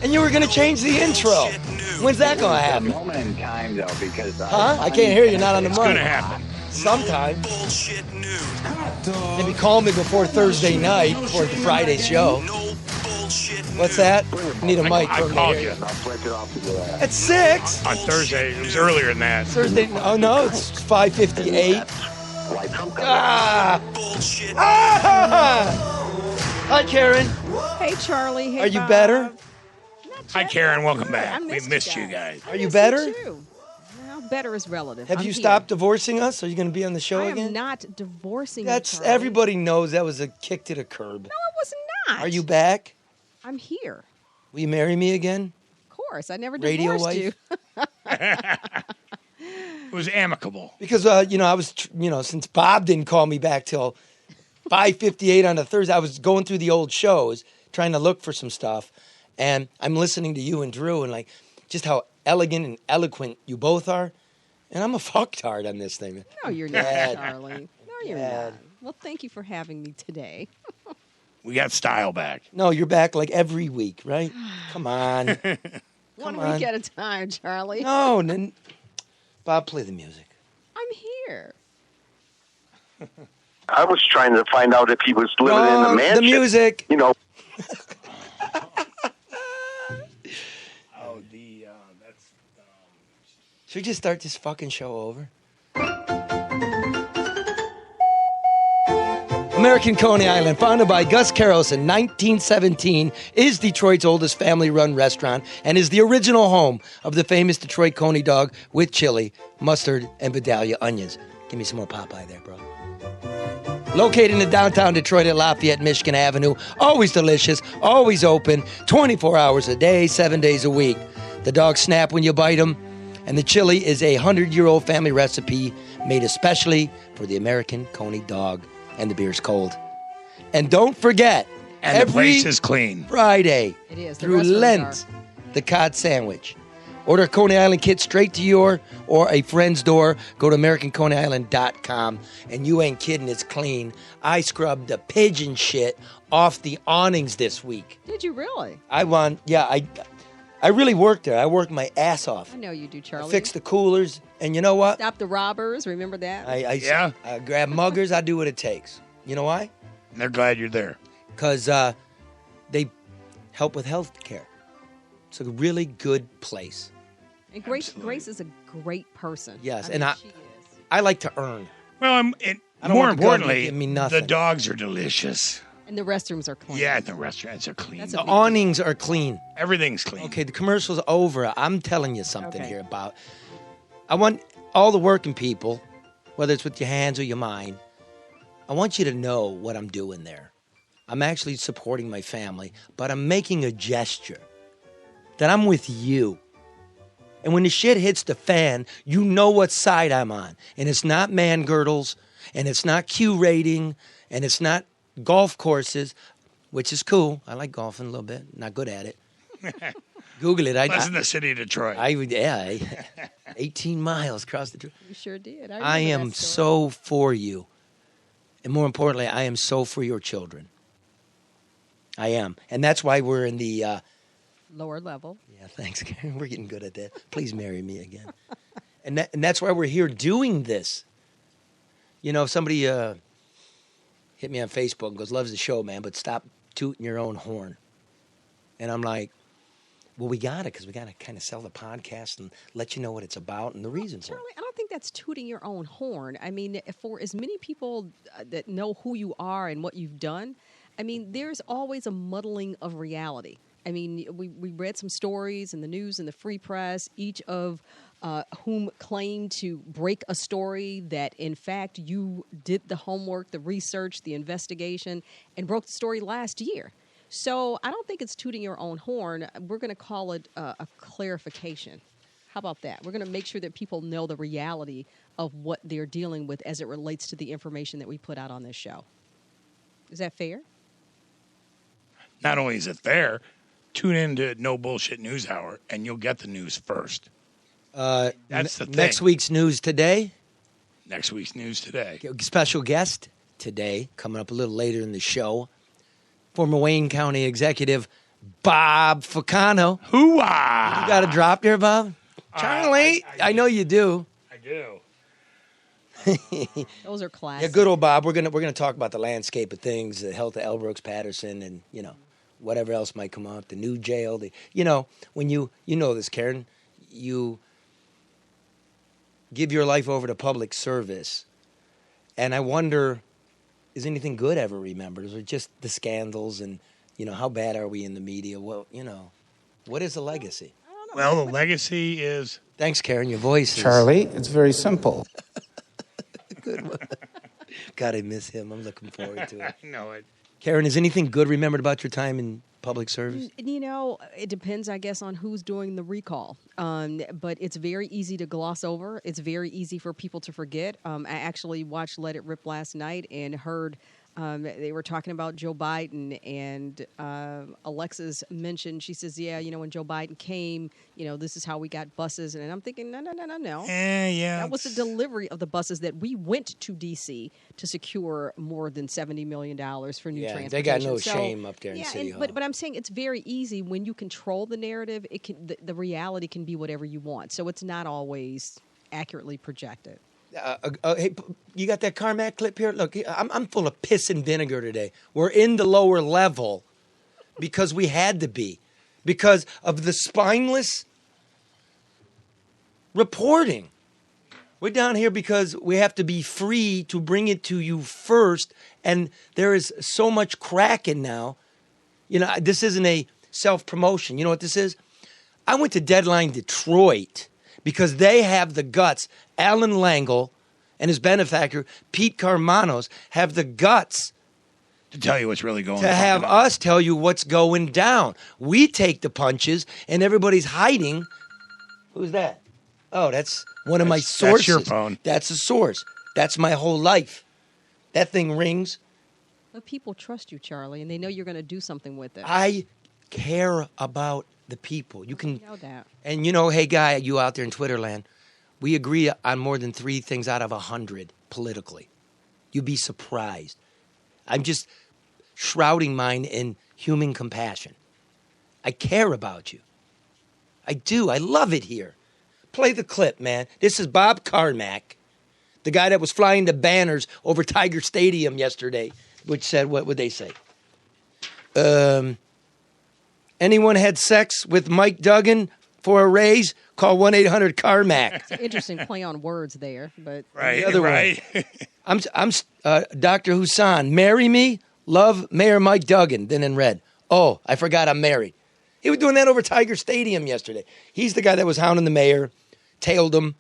And you were going to change the intro. When's that going to happen? It's a moment in time, though, because... Huh? I can't hear you. Not on the mic. It's going to happen. Sometime. Maybe call me before Thursday night, before the Friday show. What's that? Need a mic. I called you. At 6? On Thursday. It was earlier than that. Thursday. Oh, no. It's 5:58. Ah! Hi, Karen. Hey, Charlie. Hey, Are you Bob. better? Hi, Karen. Welcome back. I We missed you guys. Are you better? Well, better is relative. Have I'm you here. stopped divorcing us? Are you going to be on the show I again? am not divorcing you, That's Charlie. everybody knows that was a kick to the curb. No, it was not. Are you back? I'm here. Will you marry me again? Of course. I never Radio divorced you. It was amicable. Because, I was, since Bob didn't call me back till 5:58 on a Thursday, I was going through the old shows, trying to look for some stuff. And I'm listening to you and Drew and, like, just how elegant and eloquent you both are. And I'm a fucktard on this thing. No, you're not, Dad. Charlie. No, you're Dad. not. Well, thank you for having me today. We got style back. No, you're back like every week, right? Come on. One on. week at a time, Charlie. No, Bob, play the music. I'm here. I was trying to find out if he was living in No, the mansion. the music. You know, Oh, that's... Should we just start this fucking show over? American Coney Island, founded by Gus Karros in 1917, is Detroit's oldest family-run restaurant and is the original home of the famous Detroit Coney dog with chili, mustard, and Vidalia onions. Give me some more Popeye there, bro. Located in downtown Detroit at Lafayette, Michigan Avenue, always delicious, always open, 24 hours a day, 7 days a week. The dogs snap when you bite them, and the chili is a 100-year-old family recipe made especially for the American Coney dog. And the beer's cold. And don't forget, And every the place is clean. Friday It is. The through restaurants Lent, the cod sandwich. Order a Coney Island kit straight to your or a friend's door. Go to AmericanConeyIsland.com. And you ain't kidding, it's clean. I scrubbed the pigeon shit off the awnings this week. Did you really? I really worked there. I worked my ass off. I know you do, I Charlie. fixed the coolers. And you know what? Stop the robbers. Remember that? I grab muggers. I do what it takes. You know why? And they're glad you're there. Because they help with health care. It's a really good place. And Grace is a great person. Yes, I mean, and she is. I like to earn. Well, I don't more want the government to importantly, give me nothing. the dogs are delicious. And the restrooms are clean. Yeah, the restaurants are clean. That's a The big awnings are clean. Everything's clean. Okay, the commercial's over. I'm telling you something Okay. here about. I want all the working people, whether it's with your hands or your mind, I want you to know what I'm doing there. I'm actually supporting my family, but I'm making a gesture that I'm with you. And when the shit hits the fan, you know what side I'm on. And it's not man girdles, and it's not Q rating, and it's not golf courses, which is cool. I like golfing a little bit. Not good at it. Google it. That's in the city of Detroit. 18 miles across the. You sure did. I remember am that story. so for you. And more importantly, I am so for your children. I am. And that's why we're in the... Lower level. Yeah, thanks, Karen. We're getting good at that. Please marry me again. And that's why we're here doing this. You know, if somebody hit me on Facebook and goes, loves the show, man, but stop tooting your own horn. And I'm like, well, we got it because we got to kind of sell the podcast and let you know what it's about and the reason for it. Charlie, I don't think that's tooting your own horn. I mean, for as many people that know who you are and what you've done, I mean, there's always a muddling of reality. I mean, we read some stories in the news and the free press, each of whom claimed to break a story that, in fact, you did the homework, the research, the investigation, and broke the story last year. So I don't think it's tooting your own horn. We're going to call it a clarification. How about that? We're going to make sure that people know the reality of what they're dealing with as it relates to the information that we put out on this show. Is that fair? Not only is it fair, tune into No Bullshit News Hour, and you'll get the news first. That's the thing. Next week's news today. Next week's news today. Special guest today, coming up a little later in the show. Former Wayne County Executive Bob Ficano. Hoo-ah! You got a drop there, Bob? Charlie, I know you do. I do. Those are classic. Yeah, good old Bob. We're gonna talk about the landscape of things, the health of L. Brooks Patterson, and whatever else might come up, the new jail. When you know this, Karen, you give your life over to public service, and I wonder, is anything good ever remembered? Is it just the scandals and how bad are we in the media? Well, what is the legacy? Well, the legacy is. Thanks, Karen. Your voice is. Charlie, it's very simple. Good one. God, I miss him. I'm looking forward to it. I know it. Karen, is anything good remembered about your time in public service? It depends, I guess, on who's doing the recall. But it's very easy to gloss over. It's very easy for people to forget. I actually watched Let It Rip last night and heard they were talking about Joe Biden, and Alexis mentioned, she says, when Joe Biden came, this is how we got buses. And I'm thinking, no. Yeah. That was the delivery of the buses that we went to D.C. to secure more than $70 million for new transportation. They got no shame up there in City Hall. But I'm saying it's very easy when you control the narrative. It can the reality can be whatever you want. So it's not always accurately projected. Hey, you got that Carmack clip here? Look, I'm full of piss and vinegar today. We're in the lower level because we had to be, because of the spineless reporting. We're down here because we have to be free to bring it to you first, and there is so much cracking now. This isn't a self-promotion. You know what this is? I went to Deadline Detroit because they have the guts. Alan Langle and his benefactor, Pete Carmanos, have the guts to tell you what's really going on. To have us tell you what's going down. We take the punches, and everybody's hiding. Who's that? Oh, that's one of my sources. That's your phone. That's a source. That's my whole life. That thing rings. But people trust you, Charlie, and they know you're going to do something with it. I care about the people. You can, no doubt. And hey, guy, you out there in Twitter land, we agree on more than 3 things out of 100 politically. You'd be surprised. I'm just shrouding mine in human compassion. I care about you. I do. I love it here. Play the clip, man. This is Bob Carmack, the guy that was flying the banners over Tiger Stadium yesterday, which said, what would they say? Anyone had sex with Mike Duggan for a raise? Call 1-800-CARMAC. It's an interesting play on words there, but right, the other right. I'm Dr. Hassan. Marry me, love Mayor Mike Duggan. Then in red. Oh, I forgot I'm married. He was doing that over Tiger Stadium yesterday. He's the guy that was hounding the mayor, tailed him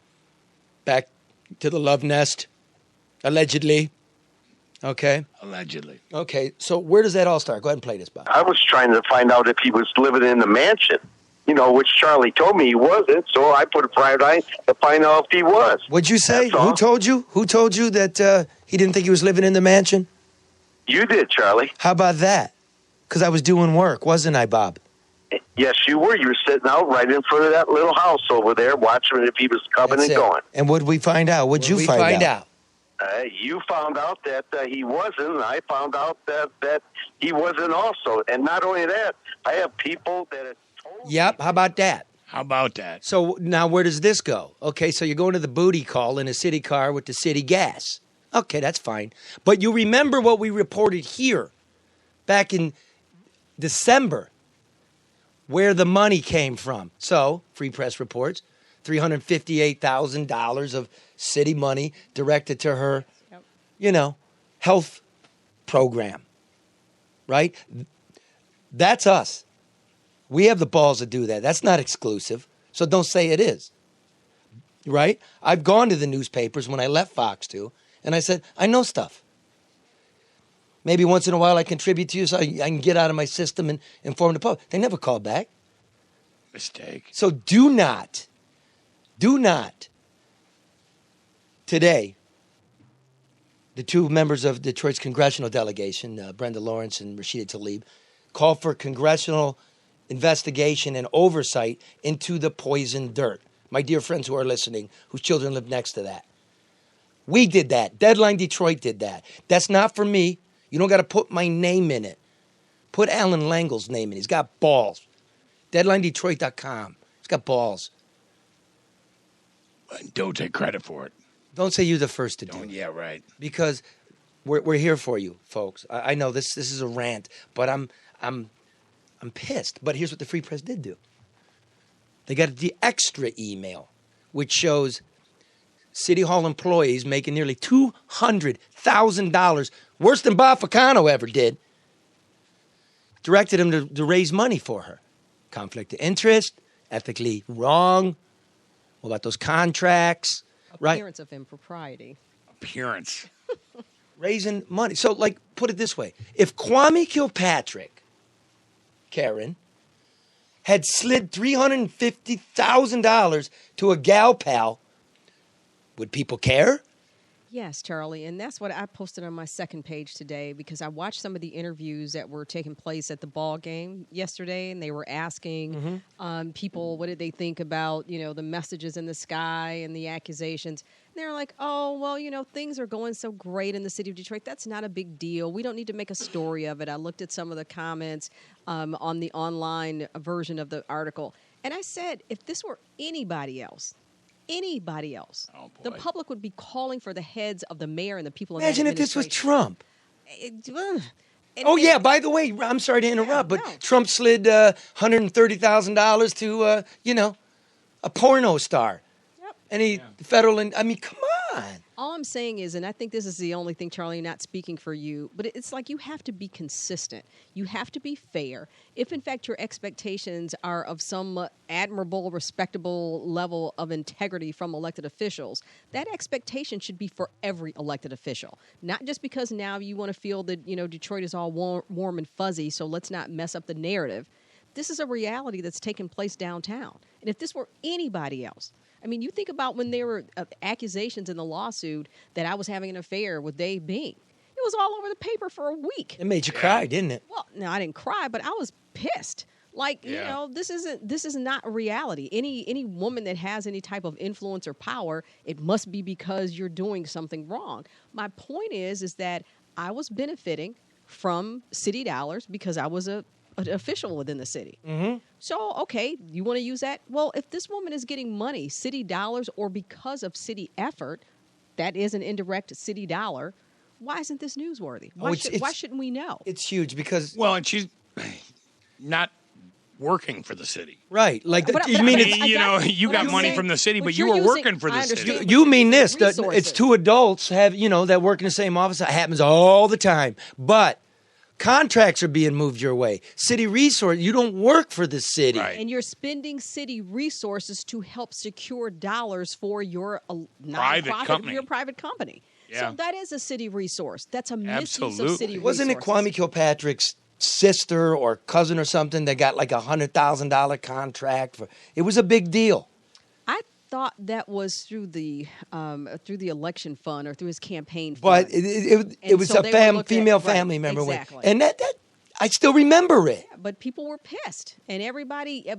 back to the love nest, allegedly. Okay. Allegedly. Okay, so where does that all start? Go ahead and play this, Bob. I was trying to find out if he was living in the mansion, which Charlie told me he wasn't, so I put a private eye to find out if he was. What'd you say? That's all. Who told you? Who told you that he didn't think he was living in the mansion? You did, Charlie. How about that? Because I was doing work, wasn't I, Bob? Yes, you were. You were sitting out right in front of that little house over there, watching if he was coming That's and it. going. And what'd we find out? What'd you find out? You found out that he wasn't, and I found out that he wasn't also. And not only that, I have people that have told me. Yep, how about that? How about that? So now where does this go? Okay, so you're going to the booty call in a city car with the city gas. Okay, that's fine. But you remember what we reported here back in December, where the money came from. So, Free Press reports, $358,000 of city money directed to her, health program, right? That's us. We have the balls to do that. That's not exclusive, so don't say it is, right? I've gone to the newspapers when I left Fox 2, and I said, I know stuff. Maybe once in a while I contribute to you so I can get out of my system and inform the public. They never called back. Mistake. So do not today, the 2 members of Detroit's congressional delegation, Brenda Lawrence and Rashida Tlaib, call for congressional investigation and oversight into the poison dirt. My dear friends who are listening, whose children live next to that. We did that. Deadline Detroit did that. That's not for me. You don't got to put my name in it. Put Alan Langel's name in. He's got balls. DeadlineDetroit.com. He's got balls. Don't take credit for it. Don't say you're the first to do it. Yeah, right. Because we're here for you, folks. I know this is a rant, but I'm pissed. But here's what the Free Press did do. They got the extra email, which shows City Hall employees making nearly $200,000, worse than Bob Ficano ever did, directed him to raise money for her. Conflict of interest, ethically wrong. What about those contracts? Appearance of impropriety. Appearance. Raising money. So, like, put it this way. If Kwame Kilpatrick, Karen, had slid $350,000 to a gal pal, would people care? Yes, Charlie, and that's what I posted on my second page today because I watched some of the interviews that were taking place at the ball game yesterday, and they were asking people what did they think about, the messages in the sky and the accusations. And they were like, oh, well, things are going so great in the city of Detroit. That's not a big deal. We don't need to make a story of it. I looked at some of the comments on the online version of the article, and I said, if this were anybody else, Oh, the public would be calling for the heads of the mayor and the people. Imagine if this was Trump. Oh yeah, by the way, I'm sorry to interrupt, but Trump slid $130,000 to a porno star. Yep. And come on. All I'm saying is, and I think this is the only thing, Charlie, not speaking for you, but it's like you have to be consistent. You have to be fair. If, in fact, your expectations are of some admirable, respectable level of integrity from elected officials, that expectation should be for every elected official. Not just because now you want to feel that, Detroit is all warm and fuzzy, so let's not mess up the narrative. This is a reality that's taking place downtown. And if this were anybody else, you think about when there were accusations in the lawsuit that I was having an affair with Dave Bing. It was all over the paper for a week. It made you cry, didn't it? Well, no, I didn't cry, but I was pissed. This is not a reality. Any woman that has any type of influence or power, it must be because you're doing something wrong. My point is that I was benefiting from city dollars because I was an official within the city. Mm-hmm. So, okay, you want to use that? Well, if this woman is getting money, city dollars, or because of city effort, that is an indirect city dollar, why isn't this newsworthy? Why shouldn't we know? It's huge because... Well, and she's not working for the city. Right. Like, you got money from the city, but you were working for the city. You mean this. It's two adults that work in the same office. That happens all the time. But... contracts are being moved your way. City resource, you don't work for the city. Right. And you're spending city resources to help secure dollars for your private company. Your private company. Yeah. So that is a city resource. That's a misuse of city resources. Wasn't it Kwame Kilpatrick's sister or cousin or something that got like $100,000 contract? It was a big deal. I thought that was through the election fund or through his campaign fund. But it was a female family member. Exactly. And that I still remember it. Yeah, but people were pissed. And everybody,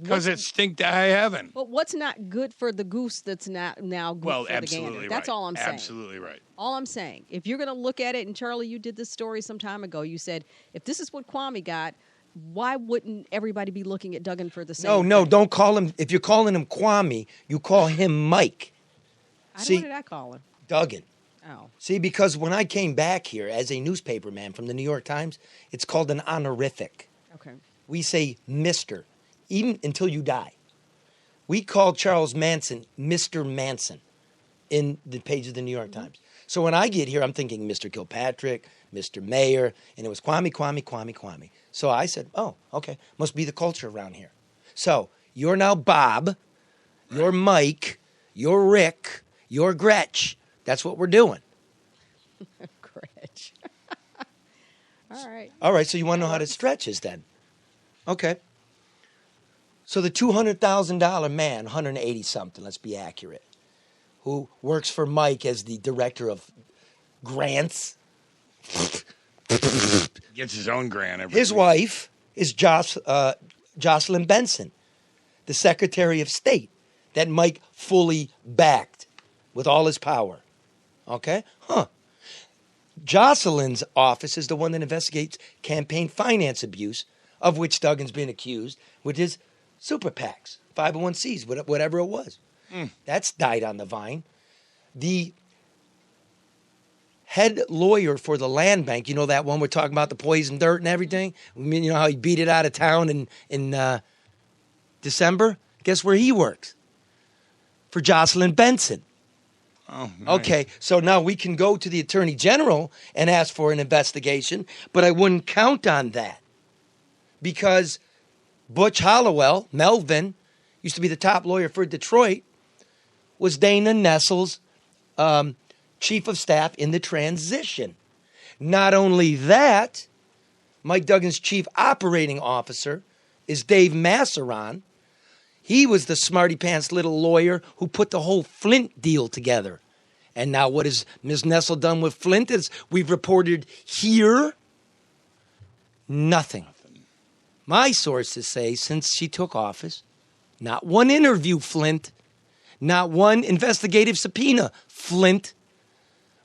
because it stink to high heaven. But what's not good for the goose that's not now good for the gander? Right. That's all I'm saying. Absolutely right. All I'm saying. If you're going to look at it, and Charlie, you did this story some time ago. You said, if this is what Kwame got, why wouldn't everybody be looking at Duggan for the same No, thing? don't call him. If you're calling him Kwame, you call him Mike. What did I call him? Duggan. Oh. See, because when I came back here as a newspaper man from the New York Times, it's called an honorific. Okay. We say Mr., even until you die. We call Charles Manson Mr. Manson in the page of the New York Times. So when I get here, I'm thinking Mr. Kilpatrick, Mr. Mayor, and it was Kwame. So I said, oh, okay, must be the culture around here. So you're now Bob, you're Mike, you're Rick, you're Gretch. That's what we're doing. Gretch. All right, so you want to know how to stretch this then? Okay. So the $200,000 man, 180-something, let's be accurate, who works for Mike as the director of grants. Gets his own grant every His week. wife is Jocelyn Benson, the Secretary of State that Mike fully backed with all his power. Okay? Jocelyn's office is the one that investigates campaign finance abuse, of which Duggan's been accused, with his super PACs, 501cs, whatever it was. That's died on the vine. The head lawyer for the land bank, you know that one we're talking about, the poison dirt and everything? I mean, you know how he beat it out of town in December? Guess where he works? For Jocelyn Benson. Oh, nice. Okay, so now we can go to the Attorney General and ask for an investigation, but I wouldn't count on that because Butch Hollowell, Melvin, used to be the top lawyer for Detroit, was Dana Nestle's chief of staff in the transition. Not only that, Mike Duggan's chief operating officer is Dave Masseron. He was the smarty pants little lawyer who put the whole Flint deal together. And now what has Ms. Nestle done with Flint is we've reported here nothing. My sources say since she took office, not one interview, Flint. Not one investigative subpoena, Flint.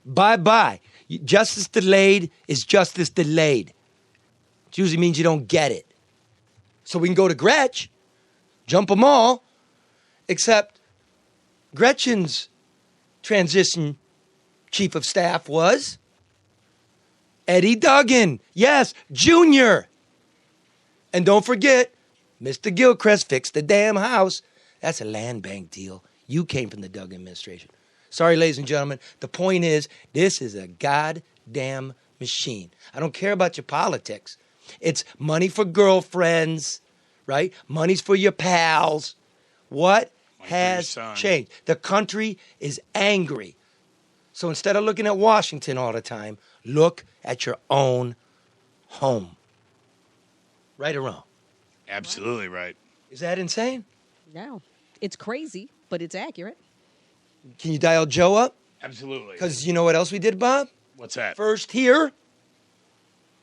Bye-bye. Justice delayed is justice delayed. It usually means you don't get it. So we can go to Gretch, jump them all, except Gretchen's transition chief of staff was Eddie Duggan. Yes, Junior. And don't forget, Mr. Gilchrist fixed the damn house. That's a land bank deal. You came from the Duggan administration. Sorry, ladies and gentlemen. The point is, this is a goddamn machine. I don't care about your politics. It's money for girlfriends, right? Money's for your pals. What has changed? The country is angry. So instead of looking at Washington all the time, look at your own home. Right or wrong? Absolutely right. Is that insane? No. It's crazy, but it's accurate. Can you dial Joe up? Absolutely. Because you know what else we did, Bob? What's that? First here,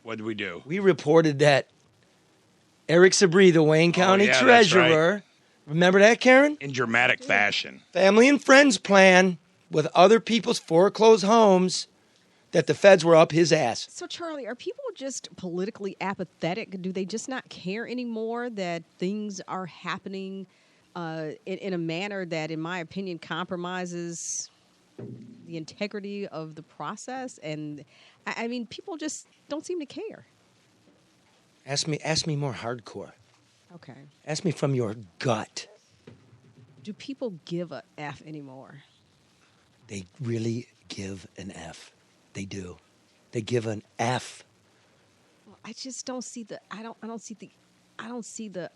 What did we do? we reported that Eric Sabri, the Wayne County yeah, that's treasurer, remember that, Karen? In dramatic fashion. Family and friends plan with other people's foreclosed homes that the feds were up his ass. So, Charlie, are people just politically apathetic? Do they just not care anymore that things are happening in a manner that, in my opinion, compromises the integrity of the process? And, I mean, people just don't seem to care. Ask me more hardcore. Okay. Ask me from your gut. Do people give a F anymore? They really give an F. They do. They give an F. Well, I just don't see the. I don't see the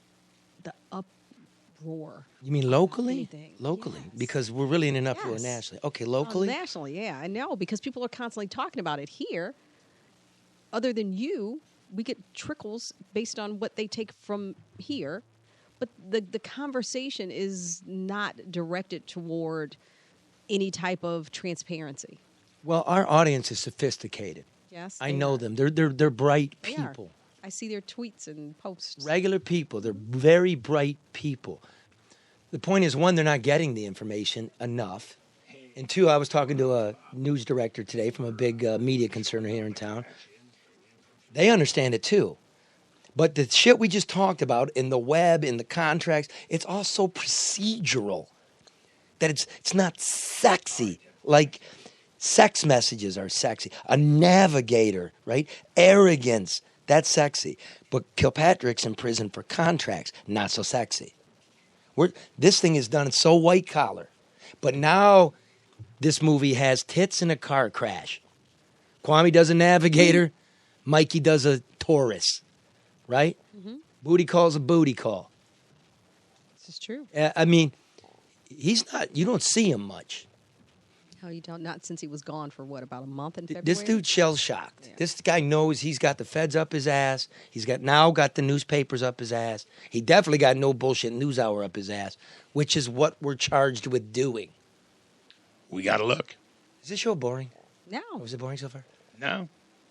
uproar. You mean locally? Anything. Locally, Yes. because we're really in an uproar Yes. nationally. Okay, locally. Nationally, yeah, I know, because people are constantly talking about it here. Other than you, we get trickles based on what they take from here, but the conversation is not directed toward any type of transparency. Well, our audience is sophisticated. Yes, I they know are. them. They're bright They are. people. I see their tweets and posts. Regular people. They're very bright people. The point is, one, they're not getting the information enough. And two, I was talking to a news director today from a big media concern here in town. They understand it too. But the shit we just talked about in the web, in the contracts, it's all so procedural that it's not sexy. Like sex messages are sexy. A navigator, right? Arrogance, that's sexy. But Kilpatrick's in prison for contracts, not so sexy. This thing is done so white collar. But now this movie has tits in a car crash. Kwame does a navigator. Mikey does a Taurus, right? Mm-hmm. Booty call's a booty call. This is true. I mean, he's not, you don't see him much. How you don't? Not since he was gone for what, about a month in February? This dude's shell-shocked. Yeah. This guy knows he's got the feds up his ass. He's got the newspapers up his ass. He definitely got no bullshit news hour up his ass, which is what we're charged with doing. We got to look. Is this show boring? No. Was it boring so far? No.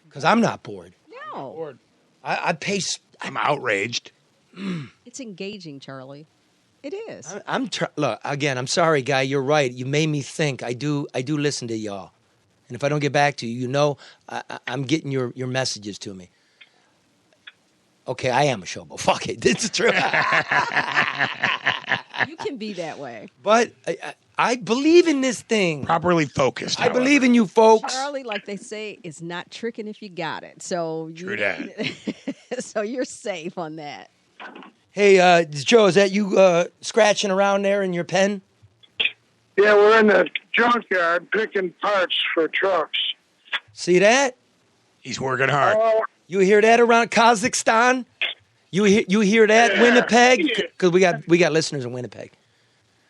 Because I'm not bored. No. I pace. I'm outraged. It's engaging, Charlie. It is. Look, again, I'm sorry, guy. You're right. You made me think. I do listen to y'all. And if I don't get back to you, you know I'm getting your messages to me. Okay, I am a showboat. Fuck it. This is true. You can be that way. But I believe in this thing. Properly focused. I believe in you folks. Charlie, like they say, is not tricking if you got it. So True that. So you're safe on that. Hey, Joe, is that you scratching around there in your pen? Yeah, we're in the junkyard picking parts for trucks. See that? He's working hard. You hear that around Kazakhstan? You hear that, Winnipeg? Because we got listeners in Winnipeg.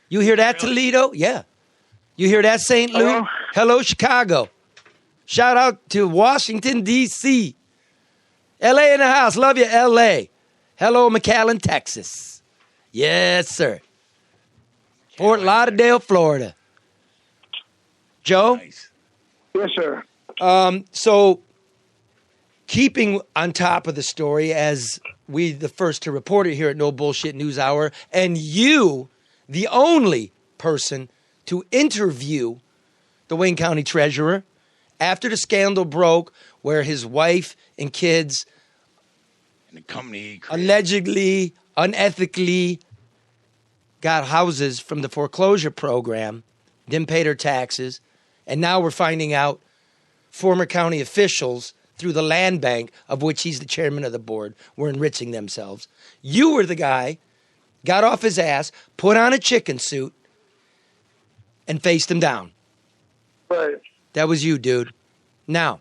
You hear that, Toledo? Yeah. You hear that, St. Louis? Hello, Chicago. Shout out to Washington, D.C. L.A. in the house. Love you, L.A. Hello, McAllen, Texas. Yes, sir. Fort Lauderdale, Florida. Joe? Nice. Yes, sir. So, keeping on top of the story, as we the first to report it here at No Bullshit News Hour, and you, the only person to interview the Wayne County Treasurer after the scandal broke where his wife and kids And the company he created. allegedly, unethically got houses from the foreclosure program, didn't pay their taxes, and now we're finding out former county officials through the land bank, of which he's the chairman of the board, were enriching themselves. You were the guy, got off his ass, put on a chicken suit, and faced him down. Right. That was you, dude. Now,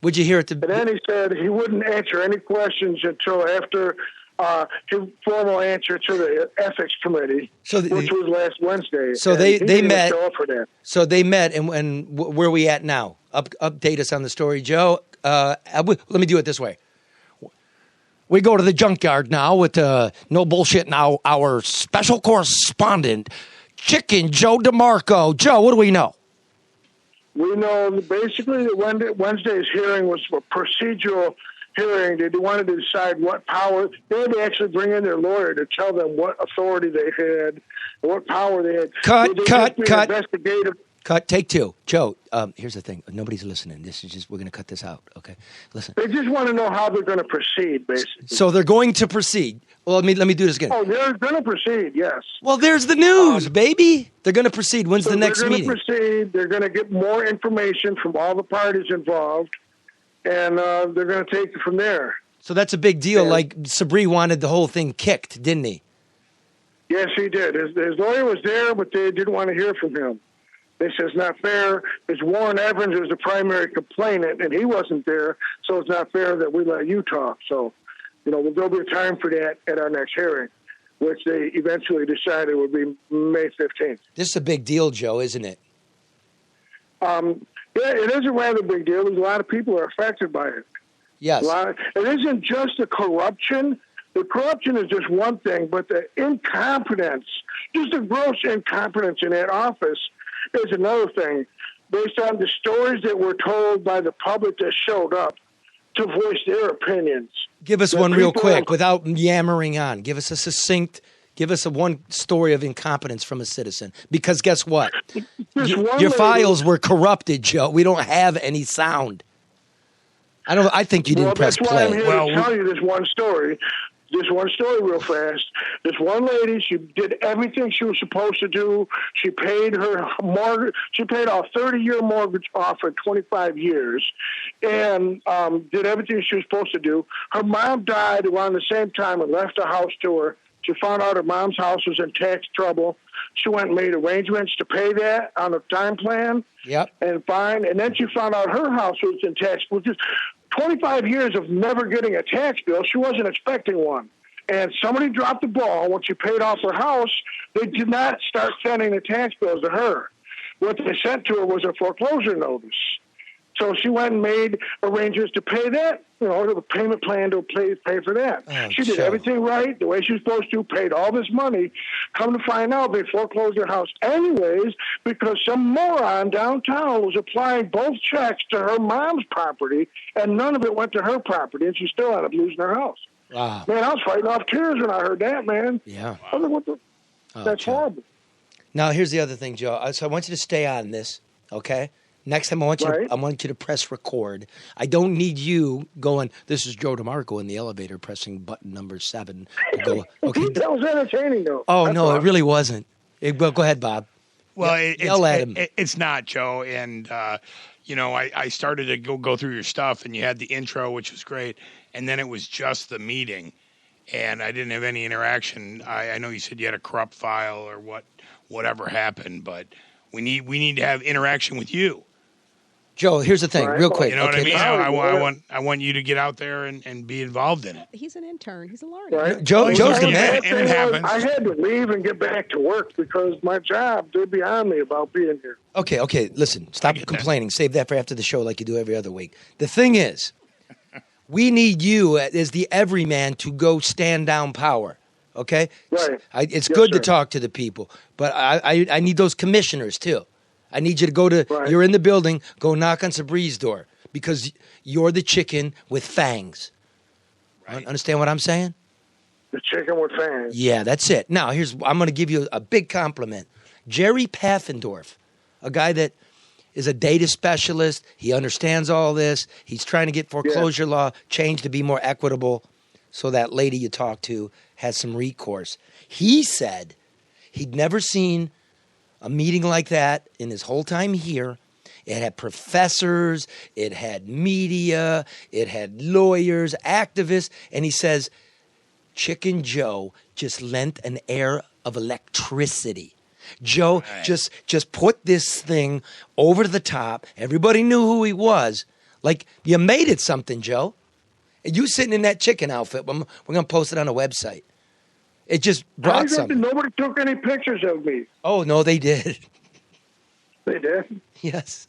would you hear it? And then he said he wouldn't answer any questions until after his formal answer to the ethics committee, which was last Wednesday. So And they he didn't met. show up for that. So they met, and where are we at now? Update us on the story, Joe. Let me do it this way. We go to the junkyard now with No Bullshit Now, our special correspondent, Chicken Joe DeMarco. Joe, what do we know? We know that basically that Wednesday's hearing was a procedural hearing. They wanted to decide what power. They had to actually bring in their lawyer to tell them what authority they had, what power they had. Cut. Investigative. Cut. Take two. Joe, here's the thing. Nobody's listening. This is just, we're going to cut this out. Okay. Listen. They just want to know how they're going to proceed, basically. So they're going to proceed. Well, let me do this again. Oh, they're going to proceed, yes. Well, there's the news, baby. They're going to proceed. When's the next meeting? They're going to proceed. They're going to get more information from all the parties involved, and they're going to take it from there. So that's a big deal. Yeah. Like Sabri wanted the whole thing kicked, didn't he? Yes, he did. His lawyer was there, but they didn't want to hear from him. They said it's not fair. Because Warren Evans was the primary complainant, and he wasn't there, so it's not fair that we let you talk. So, there'll be a time for that at our next hearing, which they eventually decided would be May 15th. This is a big deal, Joe, isn't it? Yeah, it is a rather big deal. There's a lot of people are affected by it. Yes. It isn't just the corruption. The corruption is just one thing, but the incompetence, just the gross incompetence in that office is another thing. Based on the stories that were told by the public that showed up to voice their opinions. Give us one real quick without yammering on. Give us a succinct, one story of incompetence from a citizen. Because guess what? Your files were corrupted, Joe. We don't have any sound. I think you didn't press play. That's why I'm here to tell you this one story. This one story real fast. This one lady, she did everything she was supposed to do. She paid her mortgage. She paid a 30-year mortgage off for 25 years and did everything she was supposed to do. Her mom died around the same time and left the house to her. She found out her mom's house was in tax trouble. She went and made arrangements to pay that on a time plan. Yep. And fine. And then she found out her house was in tax, which is 25 years of never getting a tax bill. She wasn't expecting one. And somebody dropped the ball. When she paid off her house, they did not start sending the tax bills to her. What they sent to her was a foreclosure notice. So she went and made arrangements to pay that, the payment plan to pay for that. Oh, she did everything right, the way she was supposed to, paid all this money. Come to find out, they foreclosed her house anyways because some moron downtown was applying both checks to her mom's property, and none of it went to her property, and she still ended up losing her house. Wow. Man, I was fighting off tears when I heard that, man. Yeah. I was like, what the? That's Joe. horrible. Now, here's the other thing, Joe. So I want you to stay on this, okay? Next time, I want you to press record. I don't need you going, this is Joe DeMarco in the elevator pressing button number 7. To go, okay. That was entertaining, though. Oh, no, it really wasn't. Well, go ahead, Bob. Well, yell at him. It's not, Joe. And, I started to go through your stuff, and you had the intro, which was great. And then it was just the meeting. And I didn't have any interaction. I know you said you had a corrupt file or whatever happened, but we need to have interaction with you. Joe, here's the thing, real quick. You know what I mean? I want you to get out there and be involved in it. He's an intern. He's a learner. Right. Joe's the man. And it happens. I had to leave and get back to work because my job, they're behind me about being here. Okay, listen, stop complaining. Save that for after the show like you do every other week. The thing is, we need you as the everyman to go stand down power, okay? Right. It's good to talk to the people, but I need those commissioners too. I need you to go to, you're in the building, go knock on Sabri's door because you're the chicken with fangs. Right. Understand what I'm saying? The chicken with fangs. Yeah, that's it. Now, I'm going to give you a big compliment. Jerry Paffendorf, a guy that is a data specialist. He understands all this. He's trying to get foreclosure law changed to be more equitable so that lady you talked to has some recourse. He said he'd never seen a meeting like that in his whole time here. It had professors, it had media, it had lawyers, activists, and he says, Chicken Joe just lent an air of electricity. Joe just put this thing over the top. Everybody knew who he was. Like, you made it something, Joe. And you sitting in that chicken outfit, we're going to post it on a website. It just brought something. Nobody took any pictures of me. Oh, no, they did. They did? Yes.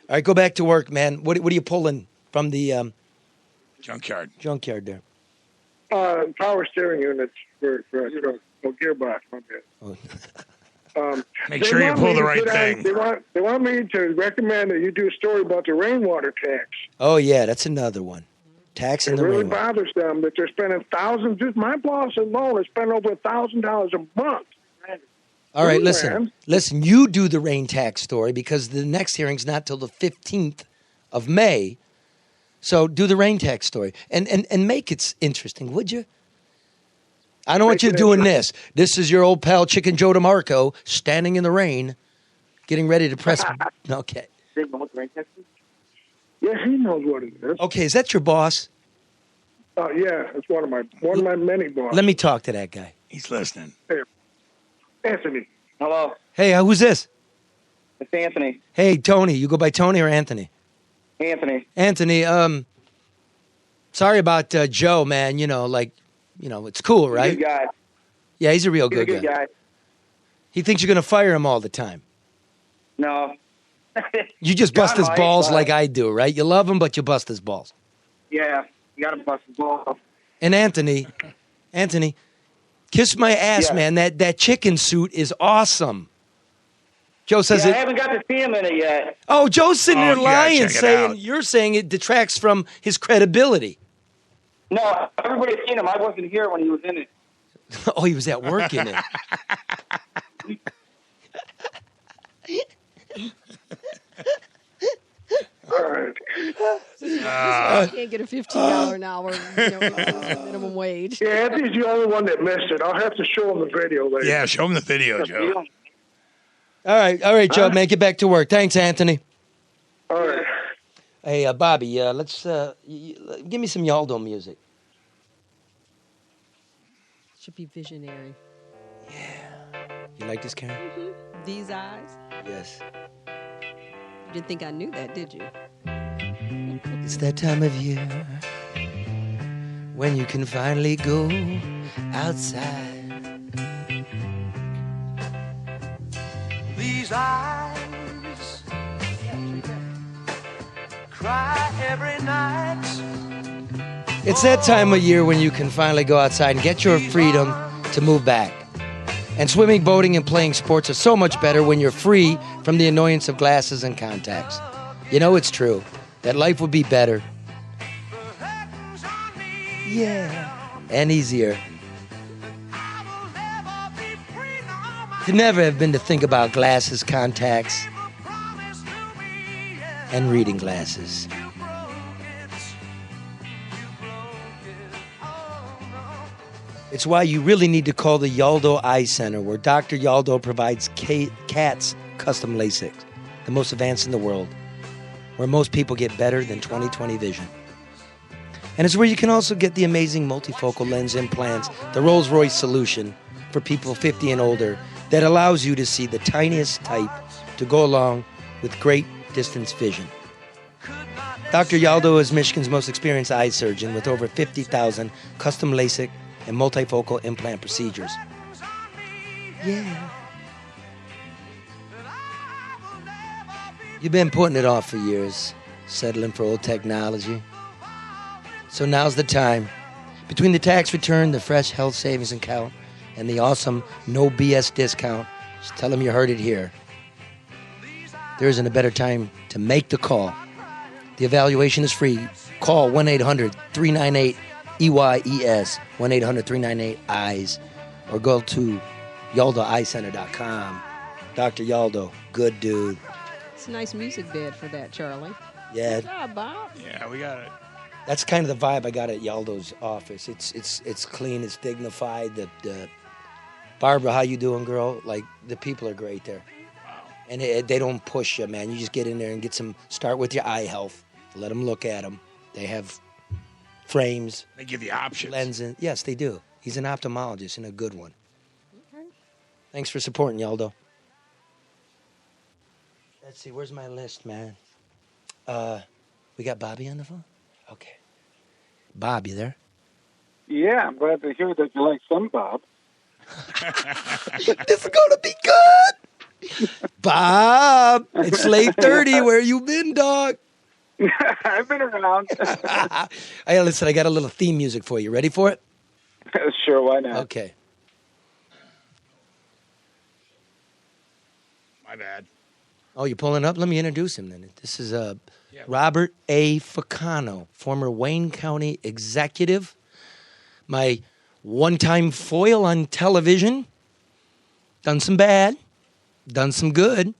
All right, go back to work, man. What are you pulling from the junkyard there? Power steering units for gearbox. My bad. Make sure you pull the right thing. They want me to recommend that you do a story about the rainwater tax. Oh, yeah, that's another one. Taxing the rainwater. It really bothers them that they're spending thousands. Just my boss alone is spending over $1,000 a month. All right, listen. You do the rain tax story because the next hearing's not till the 15th of May. So do the rain tax story and make it interesting, would you? I don't want you doing this. This is your old pal Chicken Joe DeMarco standing in the rain, getting ready to press. Okay. Yeah, he knows what it is. Okay, is that your boss? Yeah, it's one of my many bosses. Let me talk to that guy. He's listening. Hey, Anthony. Hello. Hey, who's this? It's Anthony. Hey, Tony. You go by Tony or Anthony? Anthony. Anthony, sorry about Joe, man. It's cool, right? He's a good guy. Yeah, he's a real He's good guy. He thinks you're going to fire him all the time. No. You just bust his balls like I do, right? You love him, but you bust his balls. Yeah, you got to bust his balls. And Anthony, kiss my ass, man. That chicken suit is awesome. Joe says I haven't got to see him in it yet. Oh, Joe's sitting there lying, you're saying it detracts from his credibility. No, everybody's seen him. I wasn't here when he was in it. Oh, he was at work in it. All right. You can't get a $15 an hour minimum wage. Yeah, Anthony's the only one that missed it. I'll have to show him the video later. Yeah, show him the video, Joe. All right, Joe, man, get back to work. Thanks, Anthony. All right. Hey, Bobby, let's give me some Yaldo music. Should be visionary. Yeah. You like this, Karen? Mm-hmm. These eyes? Yes. You didn't think I knew that, did you? It's that time of year when you can finally go outside. These eyes cry every night. It's that time of year when you can finally go outside and get your freedom to move back. And swimming, boating, and playing sports are so much better when you're free from the annoyance of glasses and contacts. You know it's true that life would be better. Yeah. And easier. To never have been to think about glasses, contacts, and reading glasses. It's why you really need to call the Yaldo Eye Center, where Dr. Yaldo provides CATS custom LASIK, the most advanced in the world, where most people get better than 20/20 vision. And it's where you can also get the amazing multifocal lens implants, the Rolls-Royce solution for people 50 and older that allows you to see the tiniest type to go along with great distance vision. Dr. Yaldo is Michigan's most experienced eye surgeon with over 50,000 custom LASIK and multifocal implant procedures. Yeah. You've been putting it off for years, settling for old technology. So now's the time. Between the tax return, the fresh health savings account, and the awesome no BS discount, just tell them you heard it here. There isn't a better time to make the call. The evaluation is free. Call 1-800-398-EYES, 1-800-398-EYES, or go to YaldoEyeCenter.com. Dr. Yaldo, good dude. It's a nice music bed for that, Charlie. Yeah. Good job, Bob. Yeah, we got it. That's kind of the vibe I got at Yaldo's office. It's clean, it's dignified. The Barbara, how you doing, girl? Like, the people are great there. Wow. And they don't push you, man. You just get in there and start with your eye health. Let them look at them. They have frames. They give you options. Lenses. Yes, they do. He's an ophthalmologist and a good one. Okay. Thanks for supporting, Yaldo. Let's see, where's my list, man? We got Bobby on the phone? Okay. Bob, you there? Yeah, I'm glad to hear that you like some Bob. This is gonna be good. Bob, it's late 30. Where you been, dog? I've been around. Hey, listen, I got a little theme music for you. Ready for it? Sure, why not? Okay. My bad. Oh, you're pulling up? Let me introduce him then. This is Robert A. Ficano, former Wayne County executive, my one-time foil on television. Done some bad, done some good.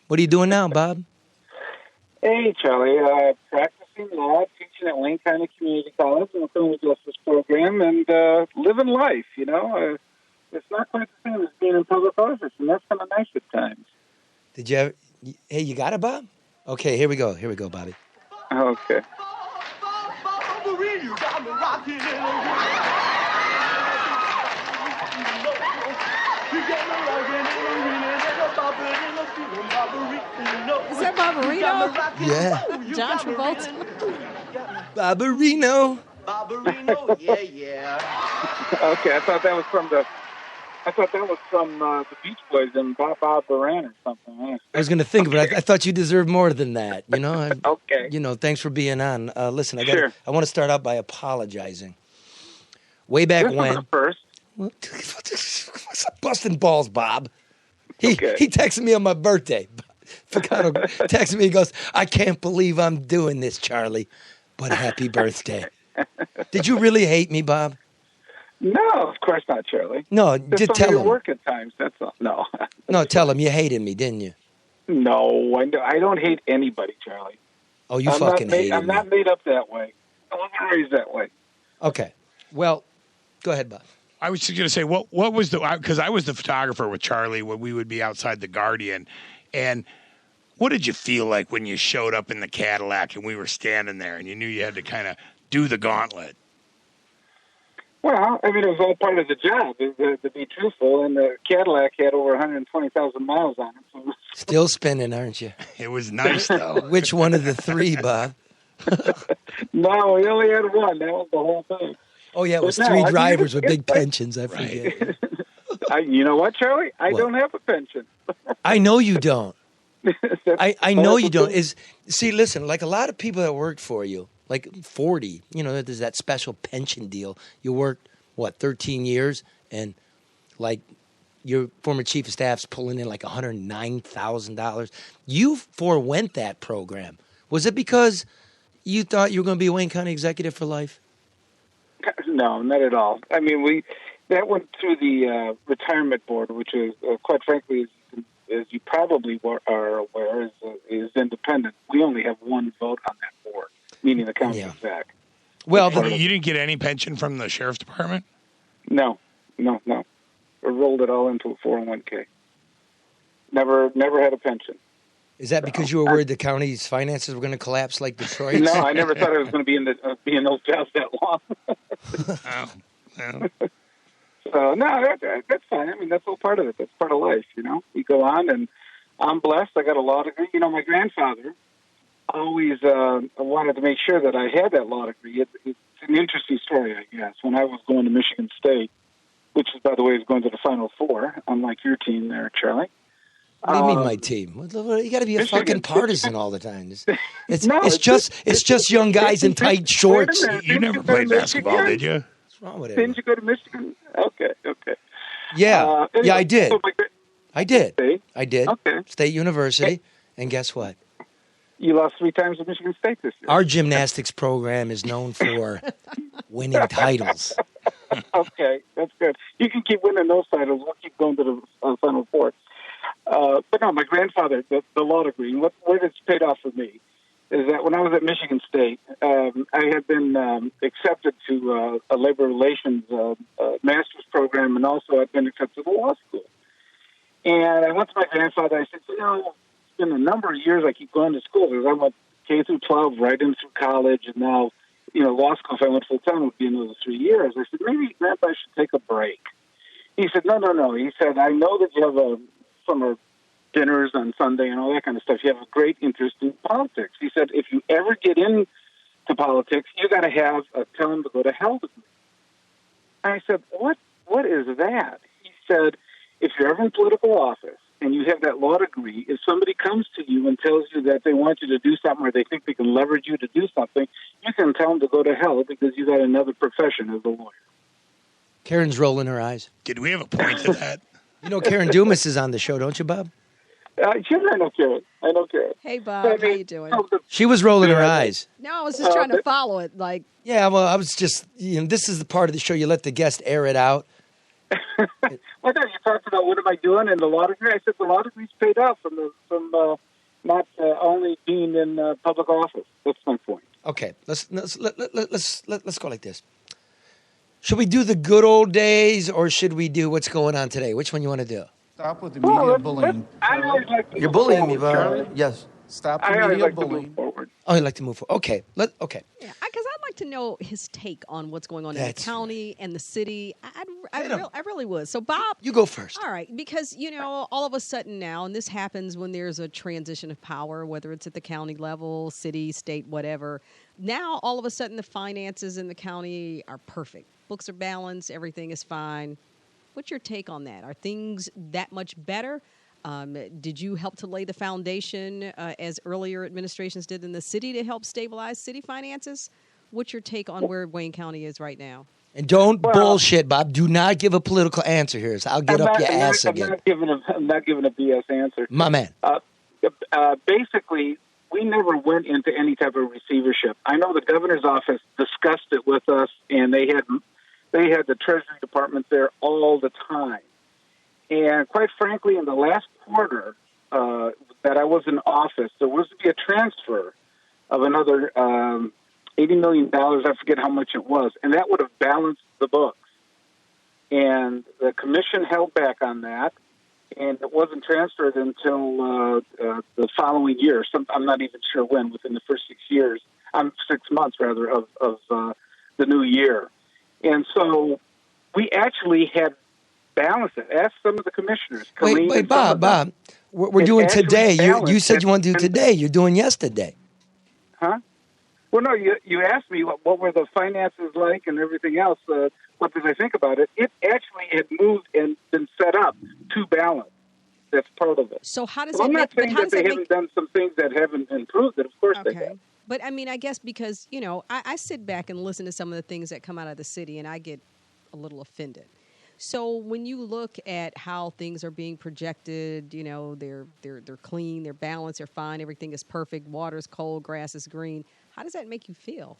What are you doing now, Bob? Hey, Charlie. Practicing law, teaching at Wayne County Community College in the criminal justice program, and living life, you know. It's not quite the same as being in public office, and that's kind of nice at times. Did you ever... Hey, you got it, Bob? Okay, here we go. Here we go, Bobby. Okay. Is that Barbarino? Yeah. John Travolta? Barbarino. Barbarino, yeah. Okay, I thought that was from the Beach Boys and Bob Baran or something. I was going to think, but I thought you deserved more than that. You know. Okay. You know. Thanks for being on. Listen, Sure. I want to start out by apologizing. Way back when. First. What's up, busting balls, Bob? He Okay. he texted me on my birthday. Ficano texted me. He goes, "I can't believe I'm doing this, Charlie, but happy birthday." Did you really hate me, Bob? No, of course not, Charlie. No, Just just some tell of your him. work at times. That's all. No. No, tell him you hated me, didn't you? No, I don't hate anybody, Charlie. Oh, you fucking hated I'm me. not made up that way. I wasn't raised that way. Okay. Well, go ahead, Bob. I was just going to say, what was because I was the photographer with Charlie when we would be outside the Guardian. And what did you feel like when you showed up in the Cadillac and we were standing there and you knew you had to kind of do the gauntlet? Well, I mean, it was all part of the job, to be truthful, and the Cadillac had over 120,000 miles on it. So. Still spinning, aren't you? It was nice, though. Which one of the three, Bob? No, we only had one. That was the whole thing. Oh, yeah, it was But no, three I mean, drivers with it's big pensions. I forget. You know what, Charlie? I What? don't have a pension. I know you don't. I know you don't. Is See, listen, like a lot of people that worked for you, like 40, you know, there's that special pension deal. You worked, 13 years? And, like, your former chief of staff's pulling in like $109,000. You forewent that program. Was it because you thought you were going to be a Wayne County executive for life? No, not at all. I mean, that went through the retirement board, which is, quite frankly, as you can as you probably are aware, is independent. We only have one vote on that board, meaning the county exec. Well, you didn't get any pension from the sheriff's department? No. I rolled it all into a 401k. Never had a pension. is that because you were worried the county's finances were going to collapse like Detroit's? No, I never thought I was going to be in those jobs that long. Oh. So, no, that's fine. I mean, that's all part of it. That's part of life, you know. You go on, and I'm blessed. I got a law degree. You know, my grandfather always wanted to make sure that I had that law degree. It's an interesting story, I guess. When I was going to Michigan State, which, by the way, is going to the Final Four, unlike your team there, Charlie. What do you mean, my team? You got to be a Michigan. fucking partisan all the time. It's No, just young guys in tight shorts. Wait a minute. You never played basketball, did you? What's wrong with it? Didn't you go to Michigan? Okay. Yeah, Anyway, yeah, I did. so I did. State? I did. Okay. State University, and guess what? You lost 3 times at Michigan State this year. Our gymnastics program is known for winning titles. Okay, that's good. You can keep winning those titles. We'll keep going to the Final Four. But no, my grandfather, the law degree, where it's paid off for me is that when I was at Michigan State, I had been accepted to a labor relations master's program, and also I'd been accepted to law school. And I went to my grandfather. I said, you know, it's been a number of years I keep going to school because I went K through 12 right in through college, and now, you know, law school, if I went full time, would be another 3 years. I said, maybe, Grandpa, I should take a break. He said, no. He said, I know that you have summer dinners on Sunday and all that kind of stuff. You have a great interest in politics. He said, if you ever get into politics, you got to have a tell him to go to hell degree. And I said, what is that? He said, if you're ever in political office and you have that law degree, if somebody comes to you and tells you that they want you to do something or they think they can leverage you to do something, you can tell them to go to hell because you got another profession as a lawyer. Karen's rolling her eyes. Did we have a point to that? You know Karen Dumas is on the show, don't you, Bob? Sure, I know Karen. Hey, Bob, how you doing? She was rolling her eyes. No, I was just trying to follow it. Like, yeah, well, I was just, you know, this is the part of the show you let the guest air it out. Well, no, you talked about what am I doing in the law degree. I said the law degree's paid off from not only being in public office. That's my point. Okay, let's go like this. Should we do the good old days or should we do what's going on today? Which one you want to do? Stop with the media bullying. I always like to You're move bullying me, forward, Bob. Yes. Stop I the always media like to move bullying. forward. Oh, you'd like to move forward. Okay. Okay. yeah, because I'd like to know his take on what's going on in the That's county and the city. I Hit 'em. really would. So, Bob, You go first. all right, because, you know, all of a sudden now, and this happens when there's a transition of power, whether it's at the county level, city, state, whatever. Now, all of a sudden, the finances in the county are perfect. Books are balanced. Everything is fine. What's your take on that? Are things that much better? Did you help to lay the foundation, as earlier administrations did in the city, to help stabilize city finances? What's your take on where Wayne County is right now? And don't bullshit, Bob. Do not give a political answer here. So I'll get up your ass again. I'm not giving a BS answer. My man. Basically, we never went into any type of receivership. I know the governor's office discussed it with us, and they had the Treasury Department there all the time. And quite frankly, in the last quarter that I was in office, there was to be a transfer of another $80 million. I forget how much it was. And that would have balanced the books. And the commission held back on that. And it wasn't transferred until the following year. I'm not even sure when, within the first 6 months, rather, of the new year. And so we actually had balanced it. Ask some of the commissioners. Wait, Bob. We're doing today. You said you want to do today. You're doing yesterday. Huh? Well, no, you asked me what were the finances like and everything else. What did I think about it? It actually had moved and been set up to balance. That's part of it. So how does well, it I'm not make, saying that they haven't done some things that haven't improved it. Of course they have. But, I mean, I guess because, you know, I sit back and listen to some of the things that come out of the city, and I get a little offended. So when you look at how things are being projected, you know, they're clean, they're balanced, they're fine, everything is perfect, water's cold, grass is green. How does that make you feel?